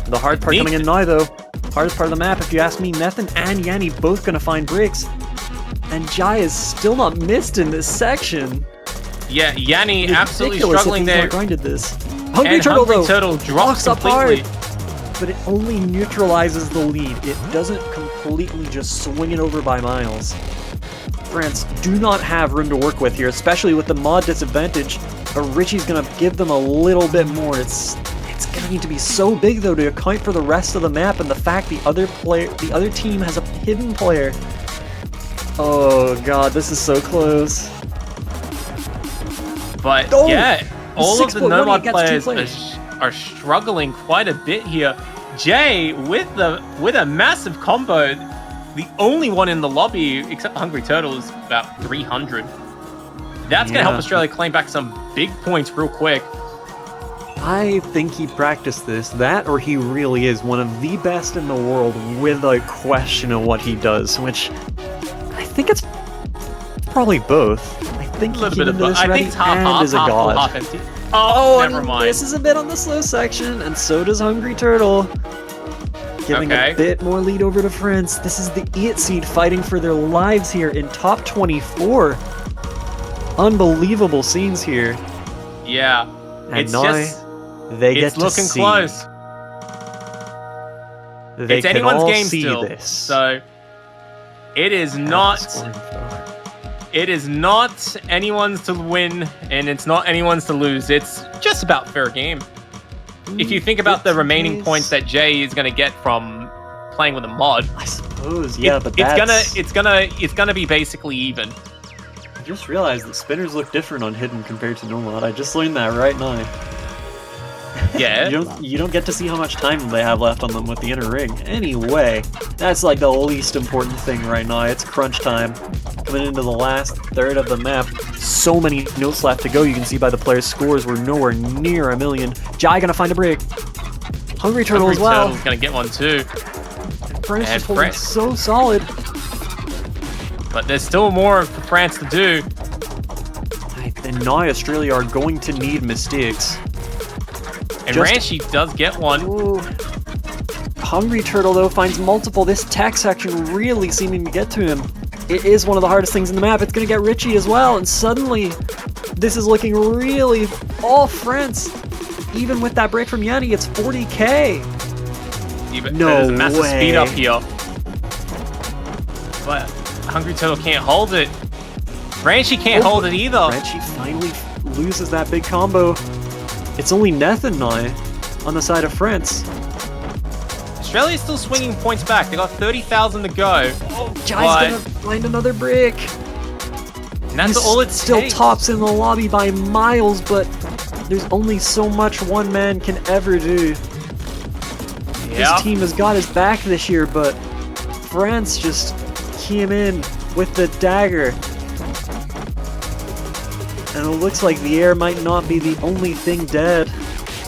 The hard part coming in now, though. Hardest part of the map, if you ask me. Nethan and Yanni both gonna find breaks. And Jai is still not missed in this section. Yeah, Yanni It's absolutely ridiculous struggling if he's there. not grinded this. Hungry And Turtle, Hungry though, Turtle drops locks up hard. completely. But it only neutralizes the lead. It doesn't completely just swing it over by miles. France do not have room to work with here, especially with the mod disadvantage. But Richie's gonna give them a little bit more. It's gonna need to be so big though to account for the rest of the map and the fact the other team has a hidden player. Oh god, this is so close. But Oh! yeah, all of the 6'1" Nomad against two players are struggling quite a bit here. Jay with a massive combo, the only one in the lobby except Hungry Turtle is about 300. That's gonna help Australia claim back some big points real quick. I think he practiced this, that or he really is one of the best in the world without question of what he does, which I think it's probably both. I think A little bit of both. I think it's half, and is a half full, god. half empty. Oh, never and mind. This is a bit on the slow section, and so does Hungry Turtle. Giving a bit more lead over to France. This is the 8 seed fighting for their lives here in top 24. Unbelievable scenes here. Yeah. And it's now just they get it's to looking see. close. They It's can anyone's all game see still. this. So it is not anyone's to win and it's not anyone's to lose. It's just about fair game. If you think about the remaining points that Jay is going to get from playing with a mod, I suppose, yeah, but it's gonna be basically even. I just realized that spinners look different on hidden compared to Nomad. I just learned that right now. Yeah. you don't get to see how much time they have left on them with the inner ring. Anyway, that's like the least important thing right now. It's crunch time. Coming into the last third of the map. So many notes left to go. You can see by the players' scores we're nowhere near a million. Jai gonna find a break. Hungry Turtle as well. Turtle's gonna get one too. And France just holding so solid. But there's still more for France to do. And now Australia are going to need mistakes. And Ranchi does get one. Ooh. Hungry Turtle, though, finds multiple. This tech section really seeming to get to him. It is one of the hardest things in the map. It's going to get Richie as well. And suddenly, this is looking really all France. Even with that break from Yanni, it's 40k. No There's a massive speed up here. But Hungry Turtle can't hold it. Ranchi can't hold it either. Ranchi finally loses that big combo. It's only Nethan now on the side of France. Australia's still swinging points back. They got 30,000 to go. Jai's gonna find another brick. And that's all it still tops in the lobby by miles, but there's only so much one man can ever do. His team has got his back this year, but France just came in with the dagger. And it looks like the air might not be the only thing dead.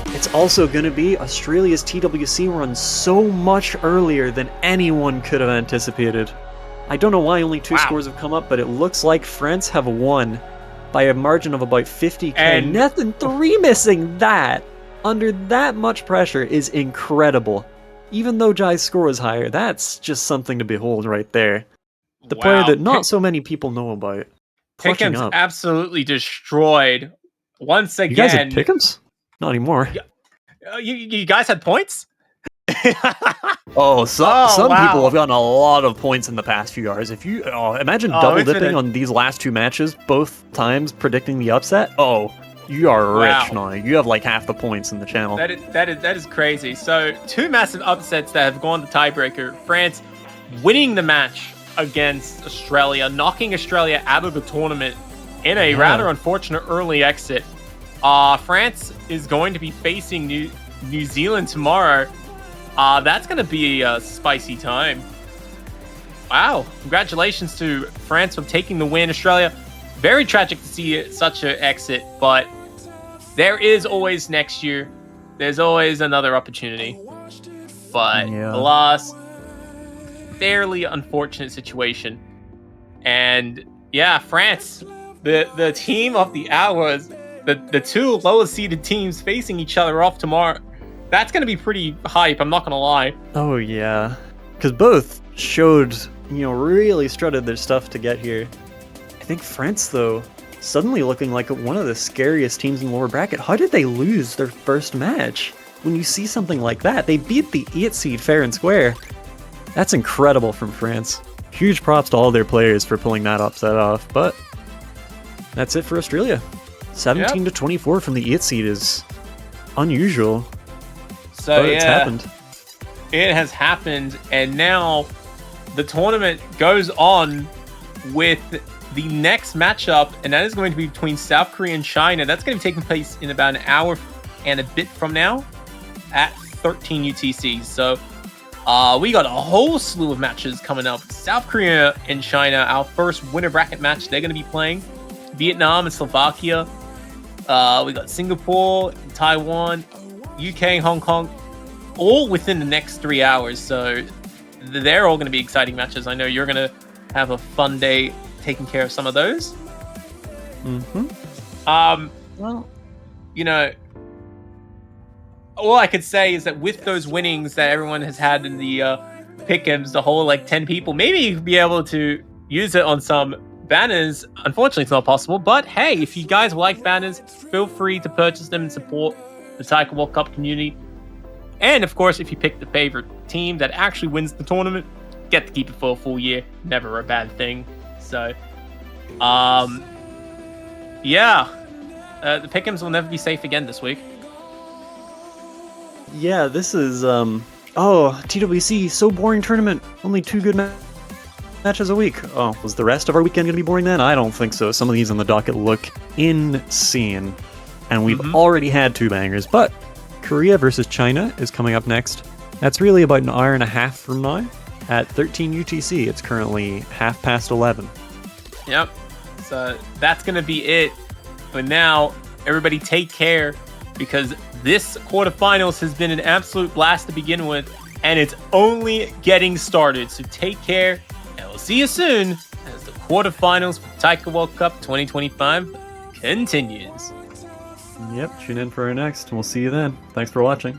It's also going to be Australia's TWC run so much earlier than anyone could have anticipated. I don't know why only 2 scores have come up, but it looks like France have won by a margin of about 50k. And Nethan 3 missing that under that much pressure is incredible. Even though Jai's score is higher, that's just something to behold right there. The player that not so many people know about. Pickham's absolutely destroyed once again. You guys had Pickham's? Not anymore. You guys had points? Some people have gotten a lot of points in the past few hours. If you imagine double dipping on these last 2 matches, both times predicting the upset. Oh, you are rich now. You have like half the points in the channel. That is crazy. So 2 massive upsets that have gone to tiebreaker. France winning the match against Australia, knocking Australia out of the tournament in a rather unfortunate early exit. France is going to be facing New Zealand tomorrow. That's going to be a spicy time. Wow. Congratulations to France for taking the win. Australia, very tragic to see such an exit, but there is always next year. There's always another opportunity. But alas, fairly unfortunate situation. And yeah, France, the team of the hours, the 2 lowest seeded teams facing each other off tomorrow. that's going to be pretty hype, I'm not going to lie. Oh yeah, because both showed, really strutted their stuff to get here. I think France, though, suddenly looking like one of the scariest teams in the lower bracket. How did they lose their first match? When you see something like that, they beat the 8th seed fair and square. That's incredible from France. Huge props to all their players for pulling that upset off, but that's it for Australia. 17 to 24 from the 8th seed is unusual. So but it's happened. It has happened, and now the tournament goes on with the next matchup, and that is going to be between South Korea and China. That's going to be taking place in about an hour and a bit from now at 13 UTC. So we got a whole slew of matches coming up. South Korea and China, our first winner bracket match, they're going to be playing. Vietnam and Slovakia. We got Singapore, Taiwan, UK, and Hong Kong, all within the next 3 hours. So they're all going to be exciting matches. I know you're going to have a fun day taking care of some of those. Well, all I could say is that with those winnings that everyone has had in the pick'ems, the whole 10 people, maybe you could be able to use it on some banners. Unfortunately, it's not possible, but hey, if you guys like banners, feel free to purchase them and support the Taiko World Cup community. And of course, if you pick the favorite team that actually wins the tournament, get to keep it for a full year. Never a bad thing. So, the pick'ems will never be safe again this week. Yeah, this is, TWC, so boring tournament. Only 2 good matches a week. Oh, was the rest of our weekend going to be boring then? I don't think so. Some of these on the docket look insane. And we've already had 2 bangers, but Korea versus China is coming up next. That's really about an hour and a half from now. At 13 UTC, it's currently 11:30. Yep. So that's going to be it. But now, everybody take care, because this quarterfinals has been an absolute blast to begin with, and it's only getting started. So take care, and we'll see you soon as the quarterfinals for Taiko World Cup 2025 continues. Yep, tune in for our next, and we'll see you then. Thanks for watching.